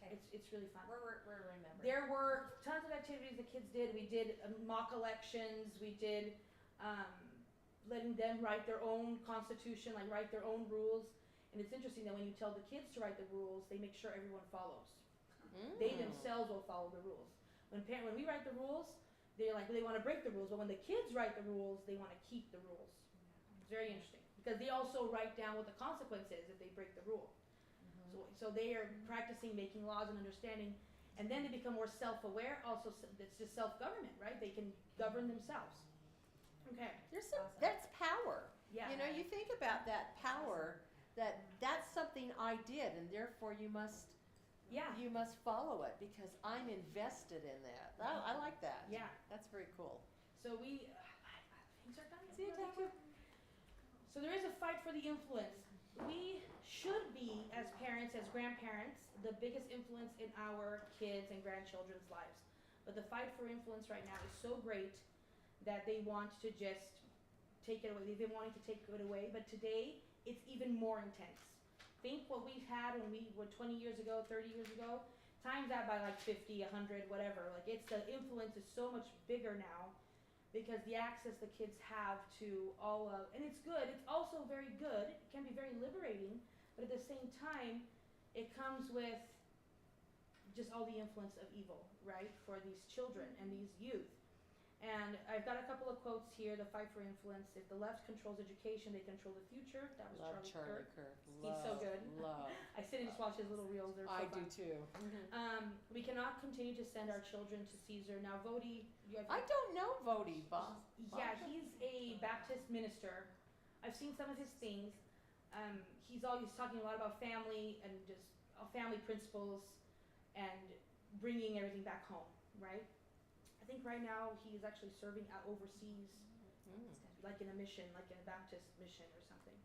Okay. it's really fun. We're remembering. There were tons of activities the kids did. We did mock elections. We did letting them write their own constitution, like write their own rules. And it's interesting that when you tell the kids to write the rules, they make sure everyone follows. They themselves will follow the rules. When we write the rules, they want to break the rules. But when the kids write the rules, they want to keep the rules. It's very interesting, because they also write down what the consequence is if they break the rule. So they are practicing making laws and understanding, and then they become more self-aware. Also, it's just self-government, right? They can govern themselves. Okay. That's power. Yeah. You know, you think about that power, that's something I did, and therefore you must follow it, because I'm invested in that. I like that. Yeah. That's very cool. So things are done. See you, Tamara. So there is a fight for the influence. We should be, as parents, as grandparents, the biggest influence in our kids' and grandchildren's lives. But the fight for influence right now is so great that they want to just take it away. They've been wanting to take it away, but today it's even more intense. Think what we had when we were 20 years ago, 30 years ago, times that by like 50, 100, whatever. Like, the influence is so much bigger now, because the access the kids have to all of, and it's good, it's also very good, it can be very liberating, but at the same time, it comes with just all the influence of evil, right, for these children and these youth. And I've got a couple of quotes here. The fight for influence. If the left controls education, they control the future. That was Love Charlie Charlie Kirk. Kirk. He's so good. Love. I sit and just watch his little reels. They're so I fun. do too. We cannot continue to send our children to Caesar. Now, Vodi, I don't know Vodi, Bob. yeah, he's a Baptist minister. I've seen some of his things. He's always talking a lot about family and just family principles and bringing everything back home, right? I think right now he's actually serving out overseas, like in a mission, like in a Baptist mission or something.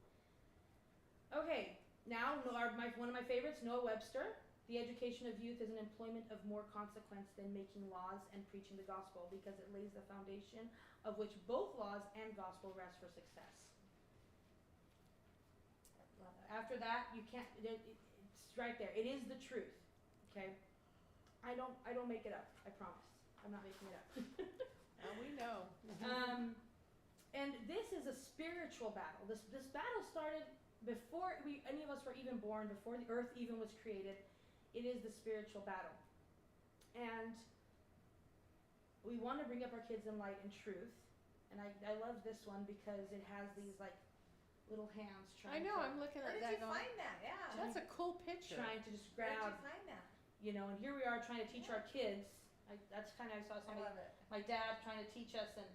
Okay, now one of my favorites, Noah Webster. The education of youth is an employment of more consequence than making laws and preaching the gospel, because it lays the foundation of which both laws and gospel rest for success. Love that. After that, you can't. It's right there. It is the truth. Okay. I don't make it up. I promise. I'm not making it up. Now we know. And this is a spiritual battle. This battle started before any of us were even born, before the earth even was created. It is the spiritual battle. And we want to bring up our kids in light and truth. And I love this one because it has these like little hands I trying know, to, I'm looking Where at did that you going, find that? Yeah. that's a cool picture. trying to just Where did grab, you find that? you know, and here we are trying to teach our kids. That's kind of, I saw I somebody, love it. my dad trying to teach us, and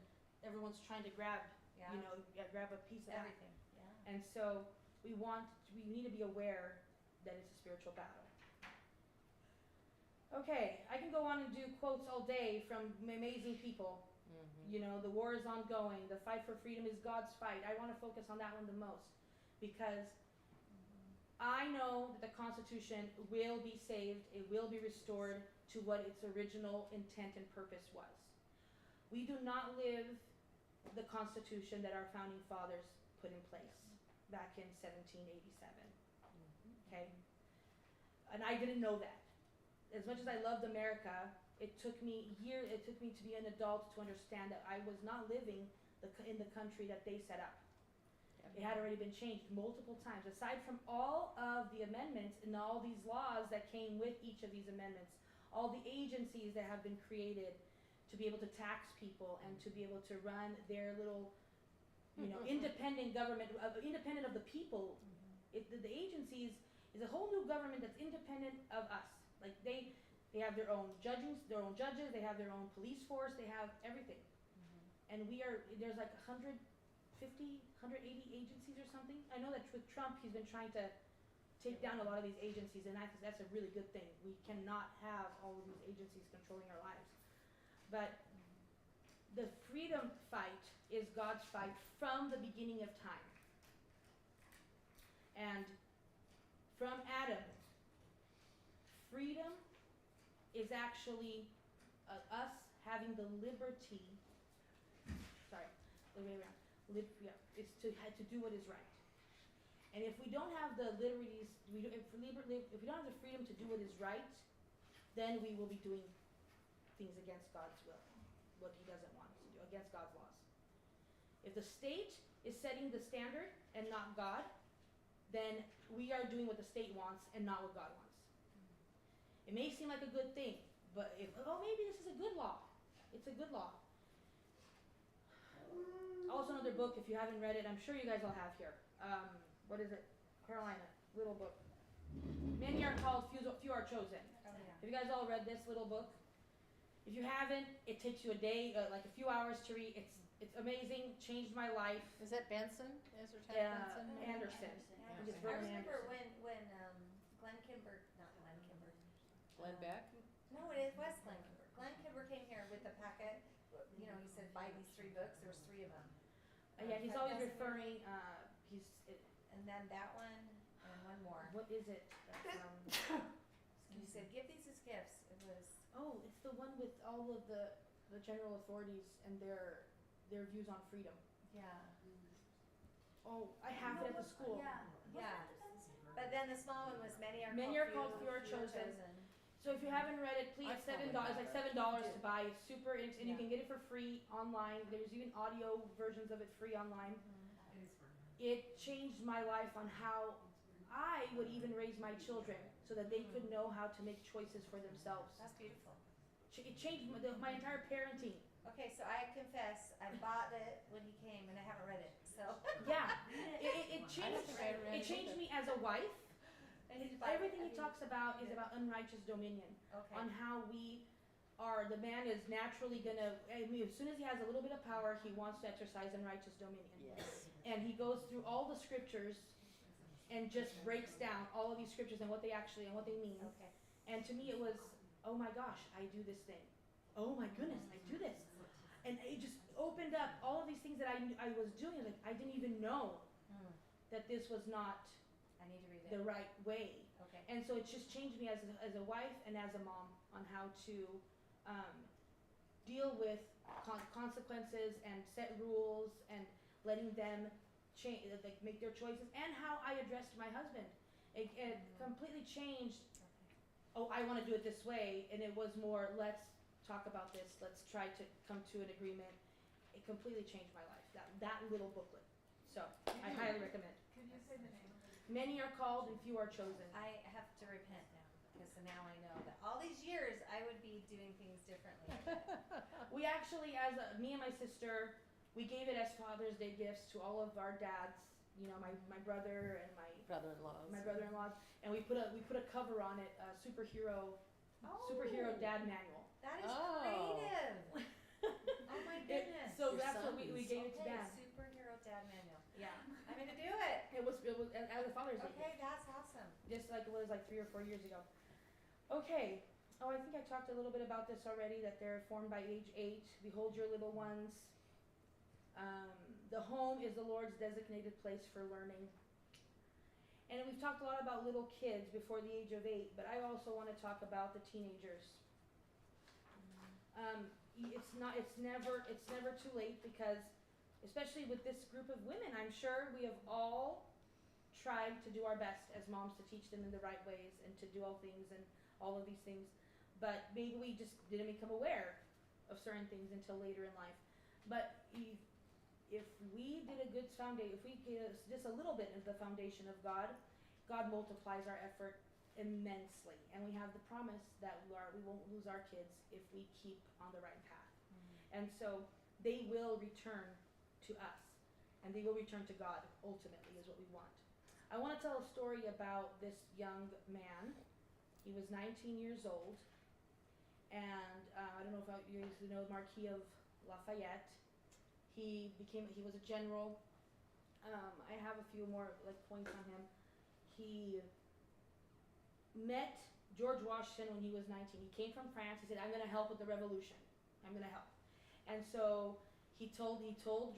everyone's trying to grab, Yeah. you know, grab a piece of that. Everything. Yeah. And so we need to be aware that it's a spiritual battle. Okay, I can go on and do quotes all day from amazing people. You know, the war is ongoing. The fight for freedom is God's fight. I want to focus on that one the most because I know that the Constitution will be saved. It will be restored to what its original intent and purpose was. We do not live the Constitution that our founding fathers put in place back in 1787. Okay? And I didn't know that. As much as I loved America, it took me to be an adult to understand that I was not living in the country that they set up. It had already been changed multiple times. Aside from all of the amendments and all these laws that came with each of these amendments, all the agencies that have been created to be able to tax people and to be able to run their little, you know, independent government, independent of the people. The agencies is a whole new government that's independent of us. Like they have their own judges, they have their own police force, they have everything. And there's like 150, 180 agencies or something. I know that with Trump, he's been trying to take down a lot of these agencies, and I think that's a really good thing. We cannot have all of these agencies controlling our lives. But the freedom fight is God's fight from the beginning of time. And from Adam, freedom is actually us having the liberty, is to do what is right. And if we don't have the liberties, if we don't have the freedom to do what is right, then we will be doing things against God's will, what he doesn't want us to do, against God's laws. If the state is setting the standard and not God, then we are doing what the state wants and not what God wants. It may seem like a good thing, but maybe this is a good law. It's a good law. Also another book, if you haven't read it, I'm sure you guys all have here. What is it? Carolina, little book. Many are called, few are chosen. Oh, yeah. Have you guys all read this little book? If you haven't, it takes you a day, like a few hours to read. It's amazing, changed my life. Is that Benson? Ezra Taft Benson? Anderson. Yeah. I think it's I Vernon remember Anderson. when Glenn Kimber, not Glenn Kimber. Glenn Beck? No, it was Glenn Kimber. Glenn Kimber came here with a packet. You know, he said buy these 3 books. There was 3 of them. Yeah, he's always referring. And then that one and one more. What is it? He said give these as gifts. It was. Oh, it's the one with all of the general authorities and their views on freedom. Yeah. Oh, I have it at the school. Yeah. But then the small one was many are called, few are chosen. So if you haven't read it, please, I $7. probably It's like have $7 to buy. It's super, and you can get it for free online. There's even audio versions of it free online. It changed my life on how I would even raise my children so that they could know how to make choices for themselves. That's beautiful. It changed my entire parenting Okay, so I confess, I bought it when he came and I haven't read it, so. Yeah, it I don't changed, think I read it changed either. me as a wife. I need to buy it. Everything I he mean, talks about is yeah. about unrighteous dominion, Okay. on how we are, the man is naturally gonna, I mean, as soon as he has a little bit of power, he wants to exercise unrighteous dominion. Yes. And he goes through all the scriptures and just breaks down all of these scriptures and what they actually, and what they mean. Okay. And to me it was, oh my gosh, I do this thing. Oh my goodness, I do this. And it just opened up all of these things that I was doing, like I didn't even know that this was not I need to read the it. right way. Okay. And so it's just changed me as a wife and as a mom on how to deal with consequences and set rules and letting them change, like make their choices, and how I addressed my husband. It completely changed. Oh, I want to do it this way, and it was more, let's talk about this. Let's try to come to an agreement. It completely changed my life. That little booklet. So I highly recommend. Could you say the name? Many are called and few are chosen. I have to repent now, because now I know that all these years I would be doing things differently. We actually, me and my sister, we gave it as Father's Day gifts to all of our dads. You know, my brother and my Brother-in-laws. brother-in-laws, and we put a cover on it, superhero dad manual. That is Oh. creative. Oh my goodness. So Your that's what we sons. gave it to Okay, them. superhero dad manual. Yeah, I'm gonna do it. it was as a Father's Day Okay, gift, that's awesome. just like it was like 3 or 4 years ago. Okay. Oh, I think I talked a little bit about this already. That they're formed by age 8. Behold your little ones. The home is the Lord's designated place for learning. And we've talked a lot about little kids before the age of 8, but I also want to talk about the teenagers. It's never too late, because especially with this group of women, I'm sure we have all tried to do our best as moms to teach them in the right ways and to do all things and all of these things, but maybe we just didn't become aware of certain things until later in life. But if we did a good foundation, if we get just a little bit of the foundation of God, God multiplies our effort immensely, and we have the promise that we won't lose our kids if we keep on the right path. And so they will return to us, and they will return to God ultimately, is what we want. I want to tell a story about this young man. He was 19 years old, and I don't know if you guys know Marquis of Lafayette. He was a general. I have a few more points on him. He met George Washington when he was 19. He came from France. He said, "I'm going to help with the revolution. I'm going to help." And so he told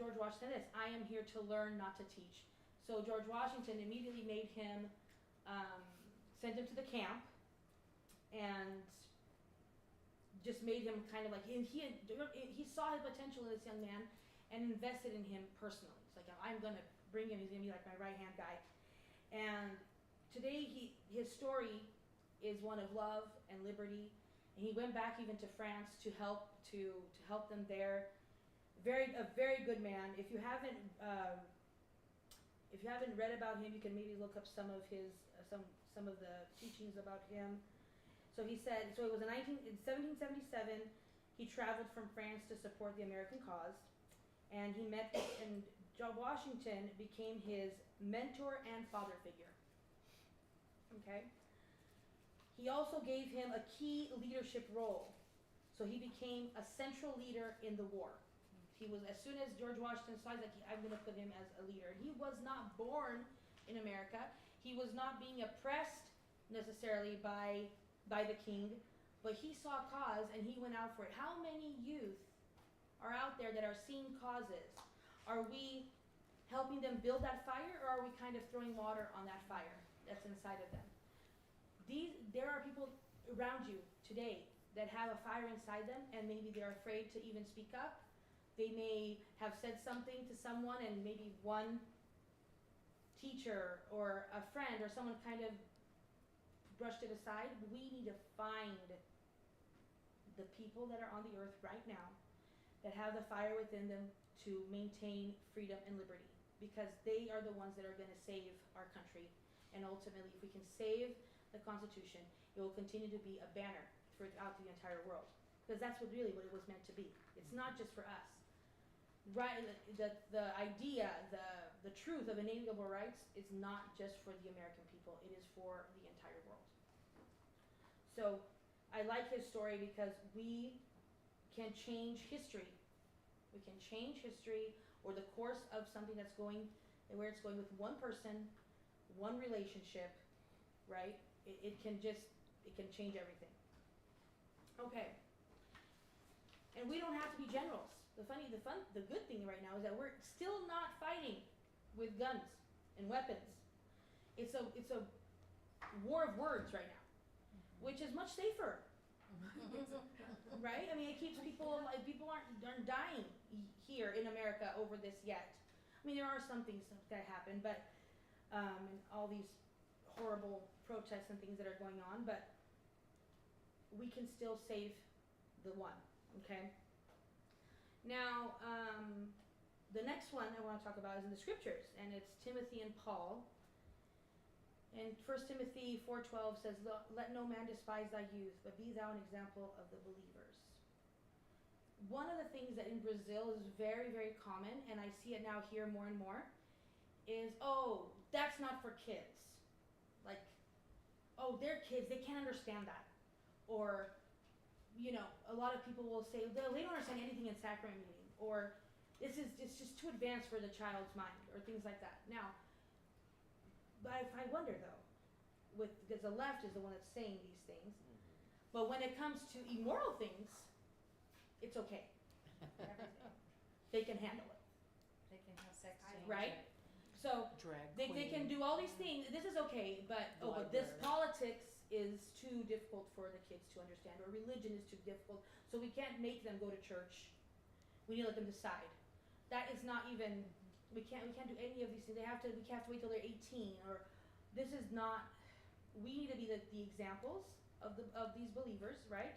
George Washington this: "I am here to learn, not to teach." So George Washington immediately made him, sent him to the camp, and just made him kind of like, and he saw his potential in this young man and invested in him personally. It's like, I'm going to bring him. He's going to be like my right-hand guy. And today his story is one of love and liberty. And he went back even to France to help them there. A very good man. If you haven't read about him, you can maybe look up some of his some of the teachings about him. So he said, it was in 1777. He traveled from France to support the American cause, and he met, and George Washington became his mentor and father figure. Okay. He also gave him a key leadership role, so he became a central leader in the war. He was, as soon as George Washington saw, like, I'm going to put him as a leader. He was not born in America. He was not being oppressed necessarily by the king, but he saw cause and he went out for it. How many youth are out there that are seeing causes? Are we helping them build that fire, or are we kind of throwing water on that fire that's inside of them? There are people around you today that have a fire inside them, and maybe they're afraid to even speak up. They may have said something to someone, and maybe one teacher or a friend or someone kind of brushed it aside. We need to find the people that are on the earth right now that have the fire within them to maintain freedom and liberty, because they are the ones that are going to save our country. And ultimately, if we can save the Constitution, it will continue to be a banner throughout the entire world. because that's what it was meant to be. It's not just for us. Right, the idea, the truth of inalienable rights is not just for the American people, it is for the entire world. So I like his story because we can change history. We can change history or the course of something that's going, where it's going with one person, one relationship, right? It can change everything. Okay. And we don't have to be generals. The good thing right now is that we're still not fighting with guns and weapons. It's a war of words right now, which is much safer. Right? I mean, it keeps people alive. People aren't dying here in America over this yet. I mean, there are some things that happen, but and all these horrible protests and things that are going on, but we can still save the one. Okay. Now, the next one I want to talk about is in the scriptures, and it's Timothy and Paul. And 1 Timothy 4:12 says, "Let no man despise thy youth, but be thou an example of the believers." One of the things that in Brazil is very, very common, and I see it now here more and more, is, oh, that's not for kids. Like, oh, they're kids, they can't understand that. Or, you know, a lot of people will say, they don't understand anything in sacrament meeting, or it's just too advanced for the child's mind, or things like that. Now, but I wonder though, because the left is the one that's saying these things, but when it comes to immoral things, it's okay. They can handle it. They can have sex change. Right? So they can do all these things. This is okay, but but this politics is too difficult for the kids to understand, or religion is too difficult, so we can't make them go to church. We need to let them decide. That is not even. We can't do any of these things. We have to wait till they're 18, or this is not. We need to be the examples of these believers, right?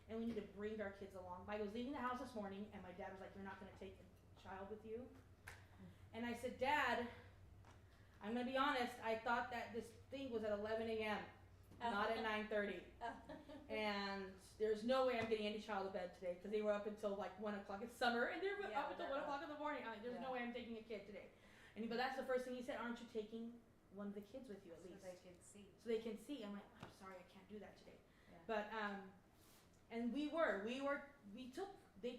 And we need to bring our kids along. I was leaving the house this morning, and my dad was like, "You're not going to take a child with you?" And I said, "Dad, I'm going to be honest. I thought that this thing was at 11 a.m., not at 9:30, and there's no way I'm getting any child to bed today because they were up until like 1 o'clock. It's summer, and they're up until 1 o'clock in the morning. I'm like, there's no way I'm taking a kid today." But that's the first thing he said. "Aren't you taking one of the kids with you at least?" So they can see. So they can see. I'm like, "I'm sorry, I can't do that today." Yeah. But and they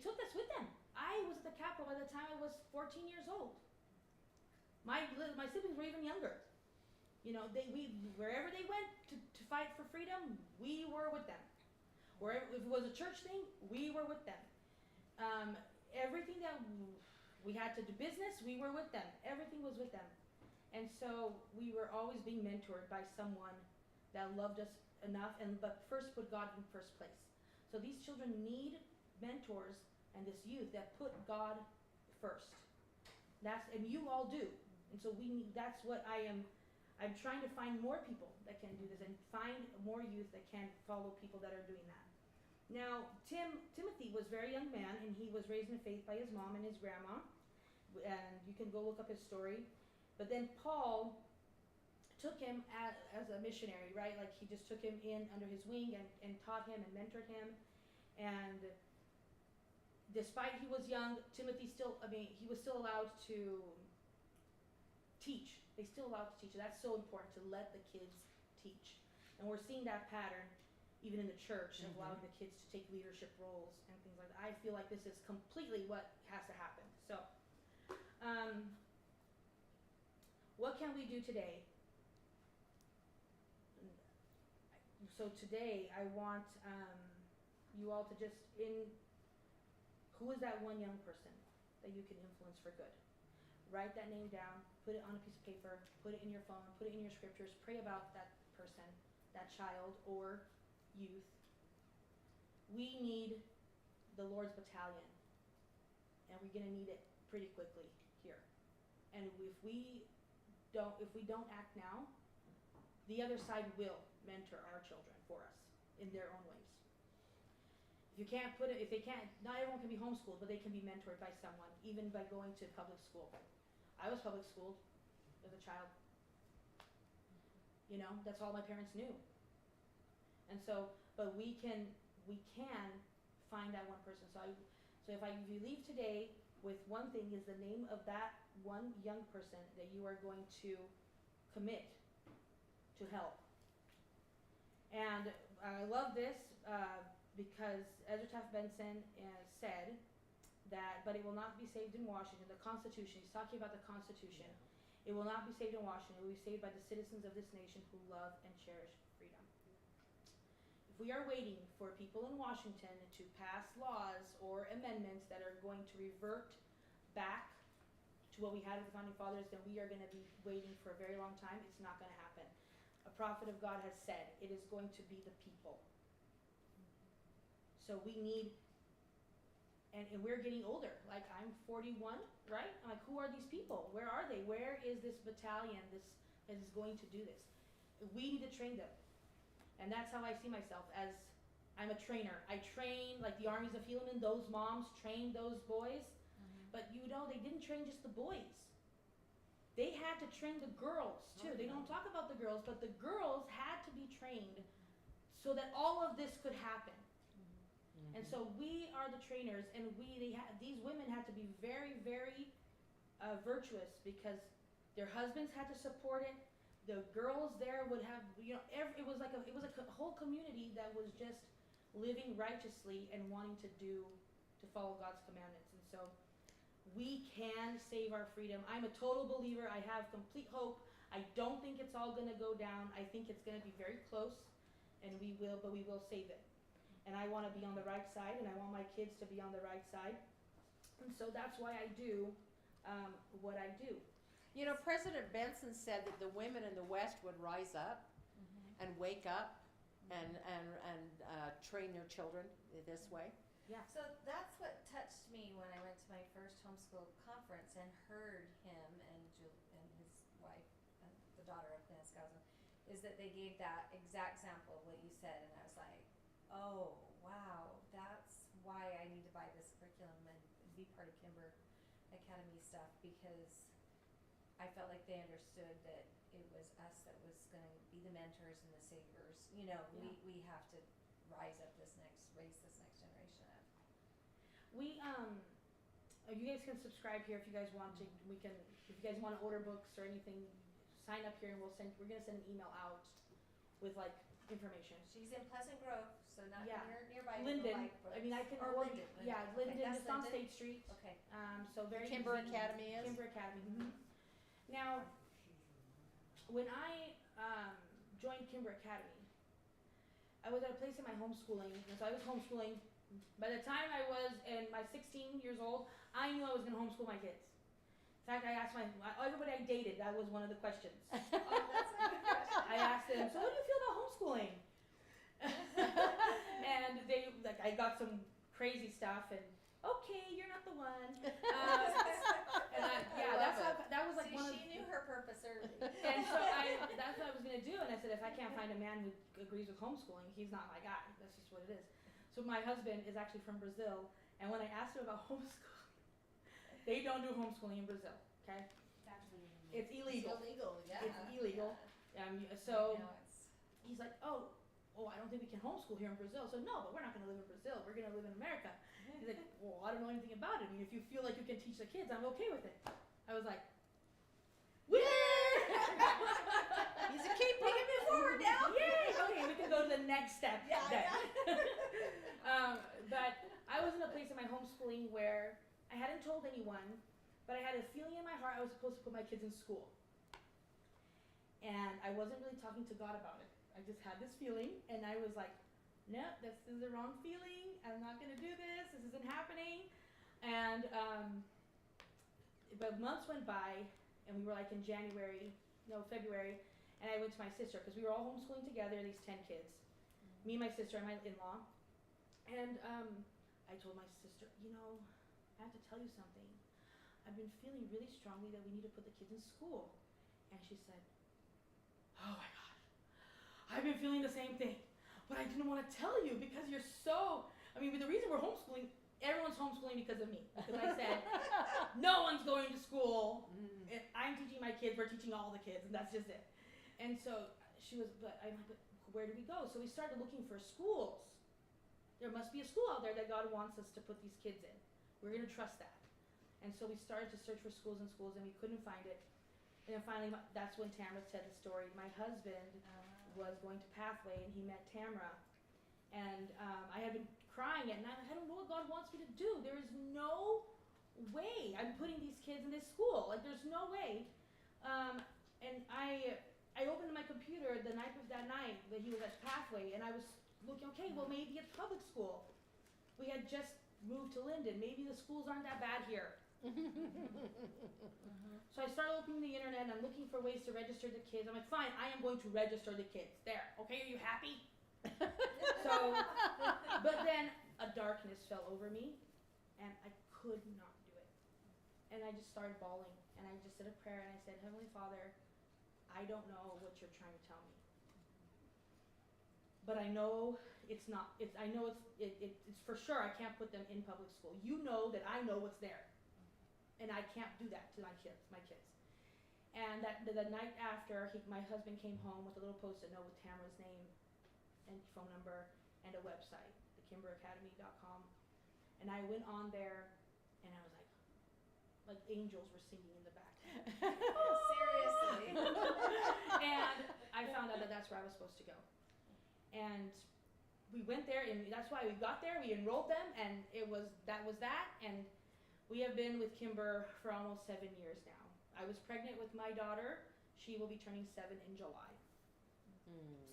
took us with them. I was at the Capitol by the time I was 14 years old. My siblings were even younger. You know, wherever they went to fight for freedom, we were with them. Wherever, if it was a church thing, we were with them. Everything that we had to do business, we were with them. Everything was with them. And so we were always being mentored by someone that loved us enough, but first put God in first place. So these children need mentors and this youth that put God first. And you all do. And so that's what I'm trying to find more people that can do this and find more youth that can follow people that are doing that. Now, Timothy was a very young man, and he was raised in faith by his mom and his grandma. And you can go look up his story. But then Paul took him as a missionary, right? Like he just took him in under his wing and taught him and mentored him. And despite he was young, he was still allowed to teach. They still allowed to teach. And that's so important, to let the kids teach. And we're seeing that pattern even in the church of allowing the kids to take leadership roles and things like that. I feel like this is completely what has to happen. So, what can we do today? So today I want you all to just who is that one young person that you can influence for good? Write that name down, put it on a piece of paper, put it in your phone, put it in your scriptures, pray about that person, that child or youth. We need the Lord's battalion, and we're gonna need it pretty quickly here. And if we don't act now, the other side will mentor our children for us in their own ways. If they can't, not everyone can be homeschooled, but they can be mentored by someone, even by going to public school. I was public schooled as a child. You know, that's all my parents knew. And so, but we can find that one person. So if you leave today with one thing, is the name of that one young person that you are going to commit to help. And I love this because Ezra Taft Benson said that, but it will not be saved in Washington. The Constitution, he's talking about the Constitution. It will not be saved in Washington. It will be saved by the citizens of this nation who love and cherish freedom. If we are waiting for people in Washington to pass laws or amendments that are going to revert back to what we had with the Founding Fathers, then we are going to be waiting for a very long time. It's not going to happen. A prophet of God has said it is going to be the people. So we need, and we're getting older. Like, I'm 41, right? I'm like, who are these people? Where are they? Where is this battalion that is going to do this? We need to train them. And that's how I see myself, as I'm a trainer. I train, like the armies of Helaman, those moms trained those boys. But you know, they didn't train just the boys. They had to train the girls too. They don't talk about the girls, but the girls had to be trained so that all of this could happen. And so we are the trainers, and these women had to be very, very virtuous, because their husbands had to support it. The girls there would have, you know, it was a whole community that was just living righteously and wanting to follow God's commandments. And so we can save our freedom. I'm a total believer. I have complete hope. I don't think it's all going to go down. I think it's going to be very close, and we will save it. And I want to be on the right side, and I want my kids to be on the right side. And so that's why I do what I do. You know, President Benson said that the women in the West would rise up and wake up and train their children this way. Yeah. So that's what touched me when I went to my first homeschool conference and heard him and his wife, and the daughter of Cleon Skousen, is that they gave that exact sample of what you said, and I was like, oh, wow, that's why I need to buy this curriculum and be part of Kimber Academy stuff, because I felt like they understood that it was us that was going to be the mentors and the saviors. You know, Yeah. we have to raise this next generation up. You guys can subscribe here if you guys want to. If you guys want to order books or anything, sign up here, and we're gonna send an email out with like information. She's in Pleasant Grove, so not Yeah. nearby. Lindon. I mean, I can Or order. Lindon. Yeah, Okay, Lindon. that's It's on Lindon? State Street. Okay. So very Kimber easy. Academy is? Kimber Academy. Now, when I joined Kimber Academy, I was at a place in my homeschooling, and so I was homeschooling. By the time I was in my 16 years old, I knew I was going to homeschool my kids. In fact, I asked everybody I dated, that was one of the questions. Oh, that's a good question. I asked them, so what do you feel about homeschooling? And I got some crazy stuff, and okay, you're not the one. That was like See, one of. she knew her purpose early. And so that's what I was gonna do, and I said, if I can't find a man who agrees with homeschooling, he's not my guy. That's just what it is. So my husband is actually from Brazil, and when I asked him about homeschooling, they don't do homeschooling in Brazil. Okay, it's illegal. It's illegal, yeah. It's illegal. Yeah. So No, he's like, oh, I don't think we can homeschool here in Brazil. So no, but we're not gonna live in Brazil. We're gonna live in America. He's like, well, I don't know anything about it. I mean, if you feel like you can teach the kids, I'm okay with it. I was like, woo! He's a keep picking me forward now. Yay! Okay, we can go to the next step. Yeah, then. yeah. But I was in a place in my homeschooling where I hadn't told anyone, but I had a feeling in my heart I was supposed to put my kids in school. And I wasn't really talking to God about it. I just had this feeling, and I was like, no, this is the wrong feeling. I'm not going to do this. This isn't happening. And but months went by, and we were like in February, and I went to my sister, because we were all homeschooling together, these 10 kids. Me, my sister, and my in-law. And I told my sister, I have to tell you something. I've been feeling really strongly that we need to put the kids in school. And she said, oh my gosh, I've been feeling the same thing. But I didn't want to tell you because you're so, the reason we're homeschooling, everyone's homeschooling because of me. Because I said, no one's going to school. And I'm teaching my kids, we're teaching all the kids, and that's just it. And so she was, but I'm like, but where do we go? So we started looking for schools. there must be a school out there that God wants us to put these kids in. We're gonna trust that. And so we started to search for schools and we couldn't find it. And then finally, that's when Tamara said the story. My husband was going to Pathway and he met Tamara. And I had been crying at night. I don't know what God wants me to do. There is no way I'm putting these kids in this school. Like, there's no way. And I opened my computer the night of that night that he was at Pathway, and I was looking, okay, well, maybe it's public school. We had just moved to Lindon. Maybe the schools aren't that bad here. So I started opening the internet and I'm looking for ways to register the kids. I'm like, fine, I am going to register the kids. There, okay, are you happy? So, but then a darkness fell over me and I could not do it. And I just started bawling and I just said a prayer and I said, Heavenly Father, I don't know what you're trying to tell me. But I know it's not, it's for sure I can't put them in public school. You know that I know what's there. And I can't do that to my kids. And the night after, my husband came home with a little post-it note with Tamara's name and phone number and a website, thekimberacademy.com. And I went on there and I was like angels were singing in the back. Seriously. And I found out that that's where I was supposed to go. And we went there, and that's why we got there. We enrolled them, and that was that. And we have been with Kimber for almost 7 years now. I was pregnant with my daughter. She will be turning 7 in July.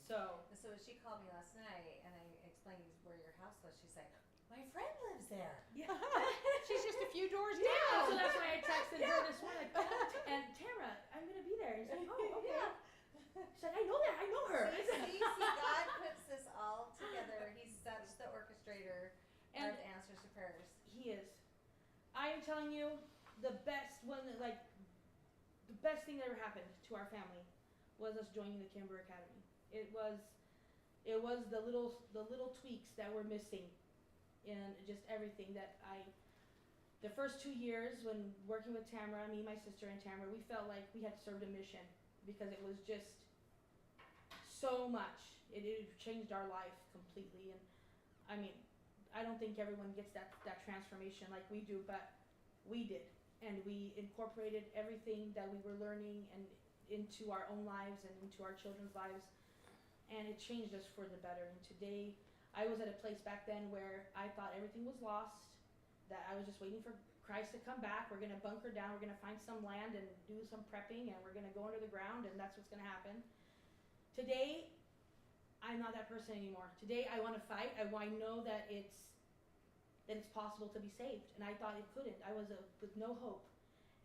So she called me last night, and I explained where your house was. She's like, my friend lives there. yeah. She's just a few doors Yeah, down. so that's why I texted her this morning, like, and Tamara, I'm gonna be there. And she's like, oh, okay. Yeah. She's like, I know that, I know her. See, God puts this all together. He's such the orchestrator And of answers to prayers. He is. I am telling you, the best thing that ever happened to our family was us joining the Kimber Academy. It was the little tweaks that were missing in just everything that the first 2 years when working with Tamara, me, my sister, and Tamara, we felt like we had served a mission because it was just so much. It changed our life completely. And I mean, I don't think everyone gets that transformation like we do, but we did. And we incorporated everything that we were learning and into our own lives and into our children's lives. And it changed us for the better. And today, I was at a place back then where I thought everything was lost, that I was just waiting for Christ to come back. We're going to bunker down, we're going to find some land and do some prepping, and we're going to go under the ground, and that's what's going to happen. Today, I'm not that person anymore. Today, I want to fight. I know that it's possible to be saved, and I thought it couldn't. I was with no hope,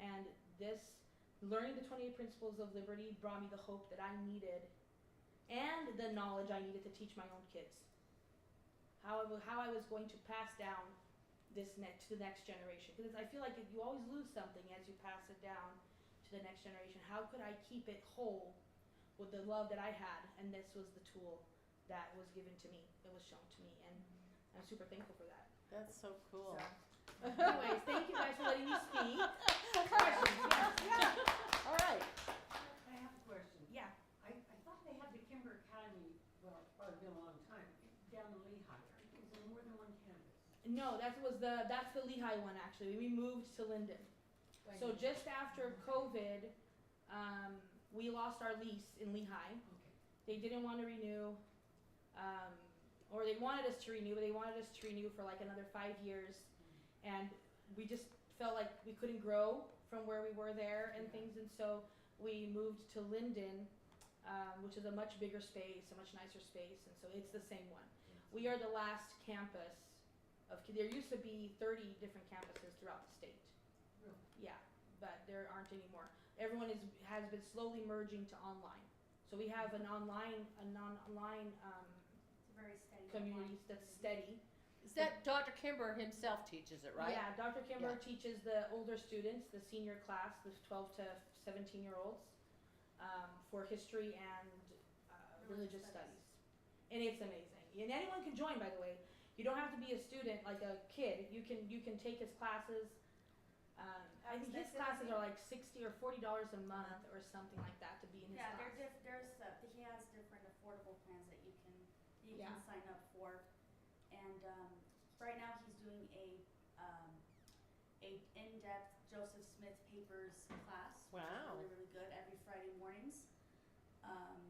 and learning the 28 Principles of Liberty brought me the hope that I needed and the knowledge I needed to teach my own kids. How I was going to pass down to the next generation, because I feel like you always lose something as you pass it down to the next generation. How could I keep it whole with the love that I had? And this was the tool that was given to me, that was shown to me, and I'm super thankful for that. That's so cool. So, anyways, thank you guys for letting me speak. Questions? Yes. All right. I have a question. Yeah. I thought they had the Kimber Academy, well, it's probably been a long time, down in Lehigh. Is there more than one campus? No, that's the Lehigh one actually. We moved to Lindon. So just after COVID, we lost our lease in Lehigh. Okay. They didn't want to renew, or they wanted us to renew, but they wanted us to renew for like another 5 years, and we just felt like we couldn't grow from where we were there and things, and so we moved to Lindon, which is a much bigger space, a much nicer space, and so it's the same one. We are the last campus there used to be 30 different campuses throughout the state. Really? Yeah, but there aren't anymore. Everyone has been slowly merging to online. So we have an online It's a very steady community that's steady. Is that Dr. Kimber himself teaches it, right? Yeah, Dr. Kimber Yeah. teaches the older students, the senior class, the 12 to 17-year-olds, for history and religious studies. And it's amazing. And anyone can join, by the way. You don't have to be a student, like a kid. You can take his classes. I think his classes are like $60 or $40 a month or something like that to be in his class. he has different affordable plans that you can Yeah. sign up for, and and right now he's doing a in-depth Joseph Smith papers class. Wow. Which is really good every Friday mornings.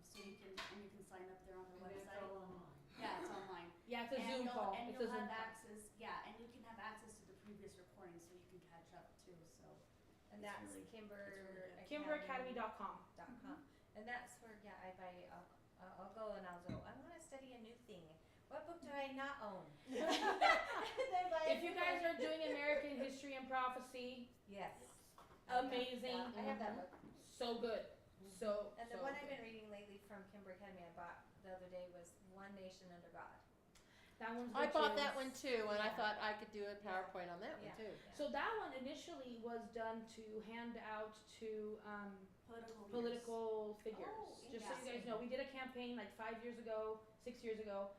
So you can sign up there on their And website. that's all online. Yeah, it's online. Yeah, it's a And Zoom you'll- call. And It's a you'll Zoom have call. access, yeah, and you can have access to the previous recordings so you can catch up too, so. And It's that's really- Kimber it's really good. KimberAcademy.com. .com. And that's where, yeah, I'll go and I'll go, I wanna study a new thing. What book do I not own? Then buy a If you new guys one. are doing American History and Prophecy, Yes. amazing. Yeah, I have that book. So good. So, And the so one I've good. been reading lately from Kimber Academy I bought the other day was One Nation Under God. That one's I good bought too. that one too, and I Yeah. thought I could do a PowerPoint on that one Yeah. too. So that one initially was done to hand out to political figures. Oh, Just so you guys interesting. know, we did a campaign like 5 years ago, 6 years ago,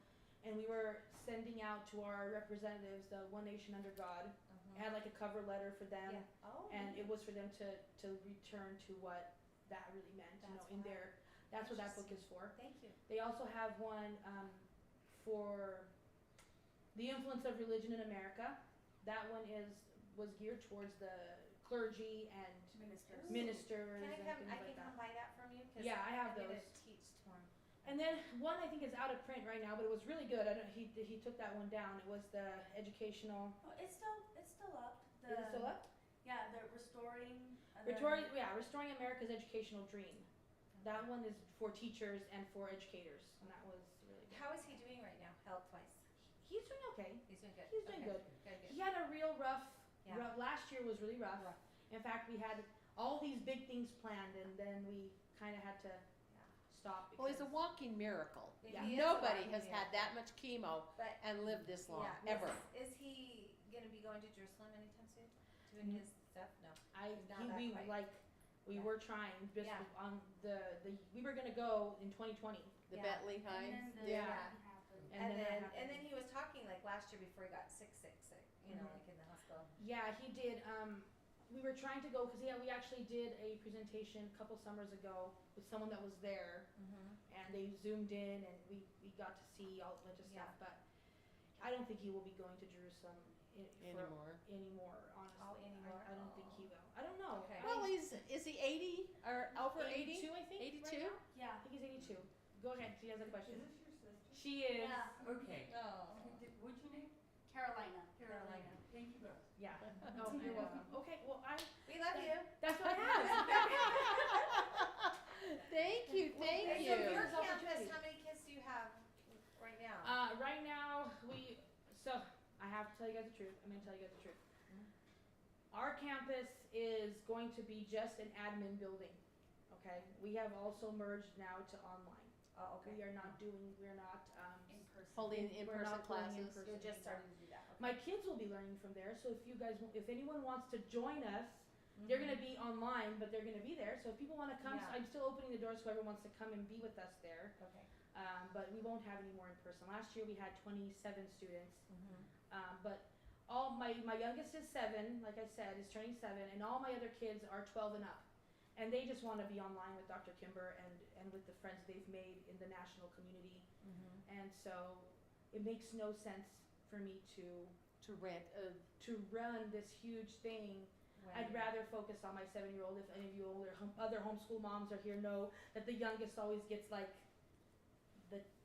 and we were sending out to our representatives the One Nation Under God. It had like a cover letter for them, Yeah. Oh. and it was for them to return to what that really meant. You know, That's in why. their that's what that book is for. Thank you. They also have one for the influence of religion in America. That one was geared towards the clergy and Ministers. ministers Can I and come, things I like can that. come buy that from you? 'Cause Yeah, I have I'm gonna those. teach tomorrow. And then one I think is out of print right now, but it was really good. I don't. He took that one down. It was the educational. Oh, it's still up. Is it still up? Yeah, the restoring. Restoring America's Educational Dream. That one is for teachers and for educators, and that was really good. How is he doing right now, health-wise? He's doing okay. He's doing good. He's doing Okay. good. Good. He had a real rough. Yeah. Last year was really rough. Rough. In fact, we had all these big things planned, and then we kind of had to stop. Well, he's a because- walking miracle. Yeah. He is a Nobody walking has had miracle. that much chemo But and lived this long, yeah, ever. Is he gonna be going to Jerusalem anytime soon? Doing his stuff? No. He's not that we quick. we Yeah. were trying just Yeah. on we were gonna go in 2020. The Yeah. Bentley And Hines. then the Yeah. happened. And then that happened. and then he was talking like last year before he got sick, you know, Mhm. like in the hospital. Yeah, he did. We were trying to go because we actually did a presentation a couple summers ago with someone that was there, Mm-hmm. and they zoomed in and we got to see all a bunch of Yeah. stuff. But I don't think he will be going to Jerusalem Anymore. honestly. Oh, anymore? I don't think he will. I don't know. Okay. Well, is he 80 or over 80? 82, I think. 82? Right now? Yeah. I think he's 82. Go ahead. She has a Is question. this your sister? She is. Yeah. Okay. Oh. What's your name? Carolina. Carolina. Thank you both. Yeah. Oh, you're welcome. Okay. Well, We love you. that's what I have. Thank you, thank And you. so your This campus, opportunity. how many kids do you have right now? Right now, so I have to tell you guys the truth. I'm going to tell you guys the truth. Our campus is going to be just an admin building. Okay. We have also merged now to online. Oh, okay. We are not In person. Holding We're in-person not going in classes. person. You're just anymore. starting to do that. Okay. My kids will be learning from there. So if anyone wants to join us, they're going to be online, but they're going to be there. So if people want to come, Yeah. I'm still opening the doors so whoever wants to come and be with us there. Okay. But we won't have any more in person. Last year we had 27 students. Mm-hmm. But all my youngest is 7, like I said, is turning 7, and all my other kids are 12 and up. And they just want to be online with Dr. Kimber and with the friends they've made in the national community. Mm-hmm. And so it makes no sense for me to rent run this huge thing. I'd rather focus on my 7-year-old. If any of you other homeschool moms are here, know that the youngest always gets like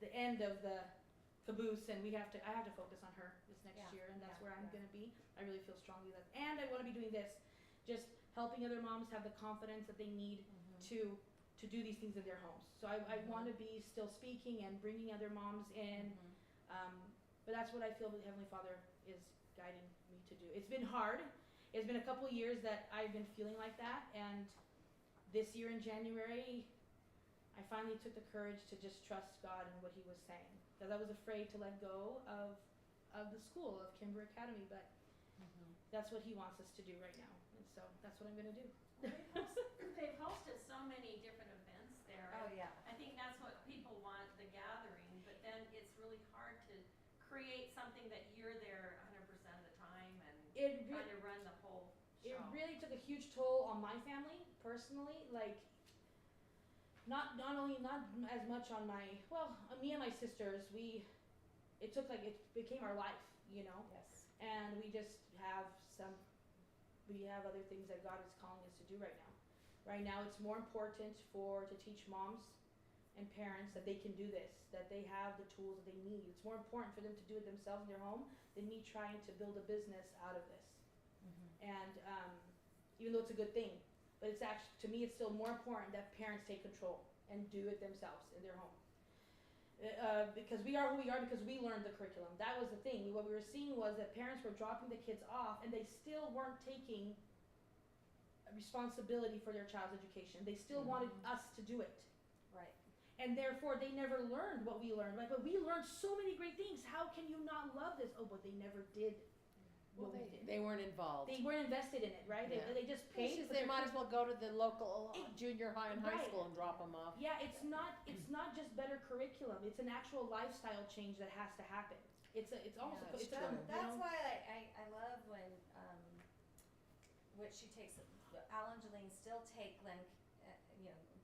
the end of the caboose, and I have to focus on her this next Yeah, year, and that's yeah, where I'm yeah. gonna be. I really feel strongly that, and I want to be doing this, just helping other moms have the confidence that they need to do these things in their homes. So I want to be still speaking and bringing other moms in, but that's what I feel the Heavenly Father is guiding me to do. It's been hard. It's been a couple years that I've been feeling like that, and this year in January, I finally took the courage to just trust God and what He was saying, because I was afraid to let go of the school of Kimber Academy, but that's what He wants us to do right now, and so that's what I'm going to do. They've hosted so many different events there. Oh, yeah. I think that's what people want, the gathering, but then it's really hard to create something that you're there 100% of the time and It trying to run the whole show. It really took a huge toll on my family personally, like not as much on me and my sisters. it took like, it became our life, you know? Yes. And we just have we have other things that God is calling us to do right now. Right now, it's more important to teach moms and parents that they can do this, that they have the tools that they need. It's more important for them to do it themselves in their home than me trying to build a business out of this. And even though it's a good thing, but it's actually, to me, it's still more important that parents take control and do it themselves in their home. Because we are who we are because we learned the curriculum. That was the thing. What we were seeing was that parents were dropping the kids off and they still weren't taking responsibility for their child's education. They still wanted us to do it. Right. And therefore, they never learned what we learned, right? But we learned so many great things. How can you not love this? Oh, but they never did what we did. They weren't involved. They weren't invested in it, right? Yeah. They just paid. It's just but they their might kids- as well go to the local junior high and high Right. school and drop them off. Yeah, it's not just better curriculum. It's an actual lifestyle change that has to happen. It's almost Yeah, it's it's true. you That's know? why I love when, which she takes, Al and Jeline still take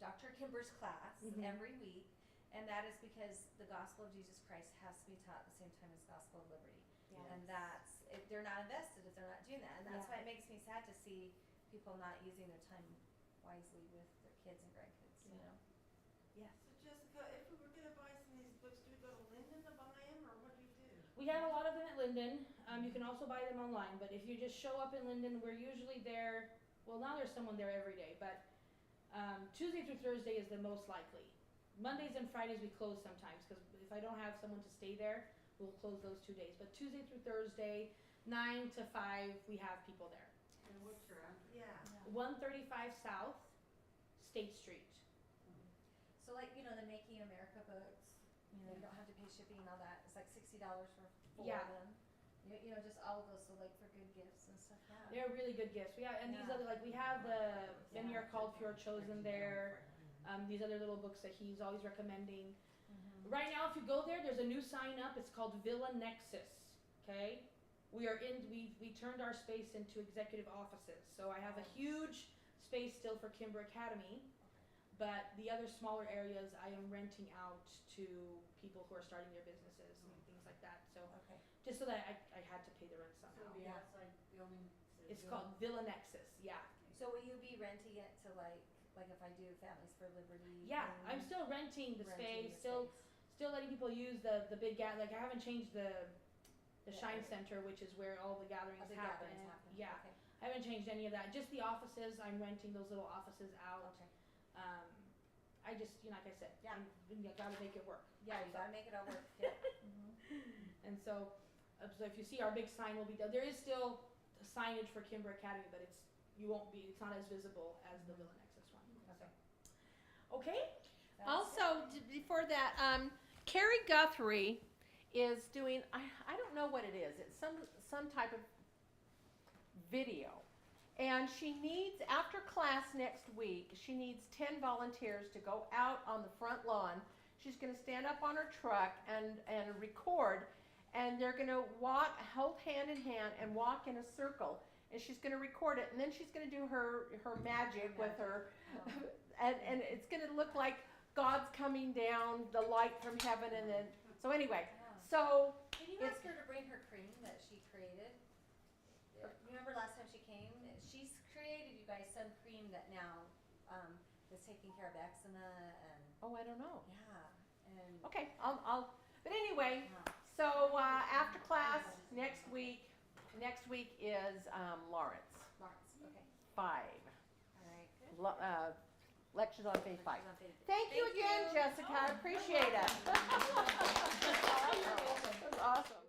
Dr. Kimber's class Mhm. every week, and that is because the gospel of Jesus Christ has to be taught at the same time as gospel of liberty. Yeah. And they're not invested if they're not doing that, and that's Yeah. why it makes me sad to see people not using their time wisely with their kids and grandkids, you know? Yes. So Jessica, if we were gonna buy some of these books, do we go to Lindon to buy them, or what do we do? We have a lot of them at Lindon. You can also buy them online, but if you just show up in Lindon, we're usually there. Well, now there's someone there every day, but Tuesday through Thursday is the most likely. Mondays and Fridays we close sometimes because if I don't have someone to stay there, we'll close those 2 days. But Tuesday through Thursday, 9 to 5, we have people there. And what's your address? Yeah. 135 South State Street. So like, the Making America books, you don't have to pay shipping and all that, it's like $60 for 4 Yeah. of them. Just all of those, so like for good gifts and stuff, yeah. They're really good gifts. We have, and these Yeah. other, like we have the Many Are Called, Few Are Chosen there. These other little books that he's always recommending. Right now, if you go there, there's a new sign up. It's called Villa Nexus. Okay, we turned our space into executive offices. So I have a huge space still for Kimber Academy, but the other smaller areas I am renting out to people who are starting their businesses and things like that. So Okay. just so that I had to pay the rent So somehow. the outside building. It's called Villa Nexus. Yeah. So will you be renting it to like if I do Families for Liberty? Yeah, thing, I'm still renting the renting space, the still space? letting people use the big like I haven't changed the The Shine area. Center, which is where all the gatherings Oh, the happen. gatherings happen, Yeah, okay, I haven't changed any of that. Just the offices, I'm renting those little offices out. okay. I just, like I said, Yeah. you gotta make it work. Yeah, you gotta make it all work, yeah. And so if you see our big sign will be done. There is still signage for Kimber Academy, but it's not as visible as the Villa Nexus one. Okay. Okay? That's Also, before that, Carrie Guthrie is doing, I don't know what it is. It's some type of video. And she needs, after class next week, she needs 10 volunteers to go out on the front lawn. She's going to stand up on her truck and record. And they're going to hold hand in hand and walk in a circle. And she's going to record it. And then she's going to do her magic with her. And it's going to look like God's coming down, the light from heaven. And then, so anyway, so Can you It's- ask her to bring her cream that she created? Remember last time she came? She's created, you guys, some cream that now is taking care of eczema and, oh, I don't know. yeah, and, Okay, I'll but anyway, yeah. so after class next week is Lawrence, Lawrence, okay, 5. all right, good. Lectures on Faith 5. She's on Facebook. Thank you again, Jessica. I appreciate it. That was awesome.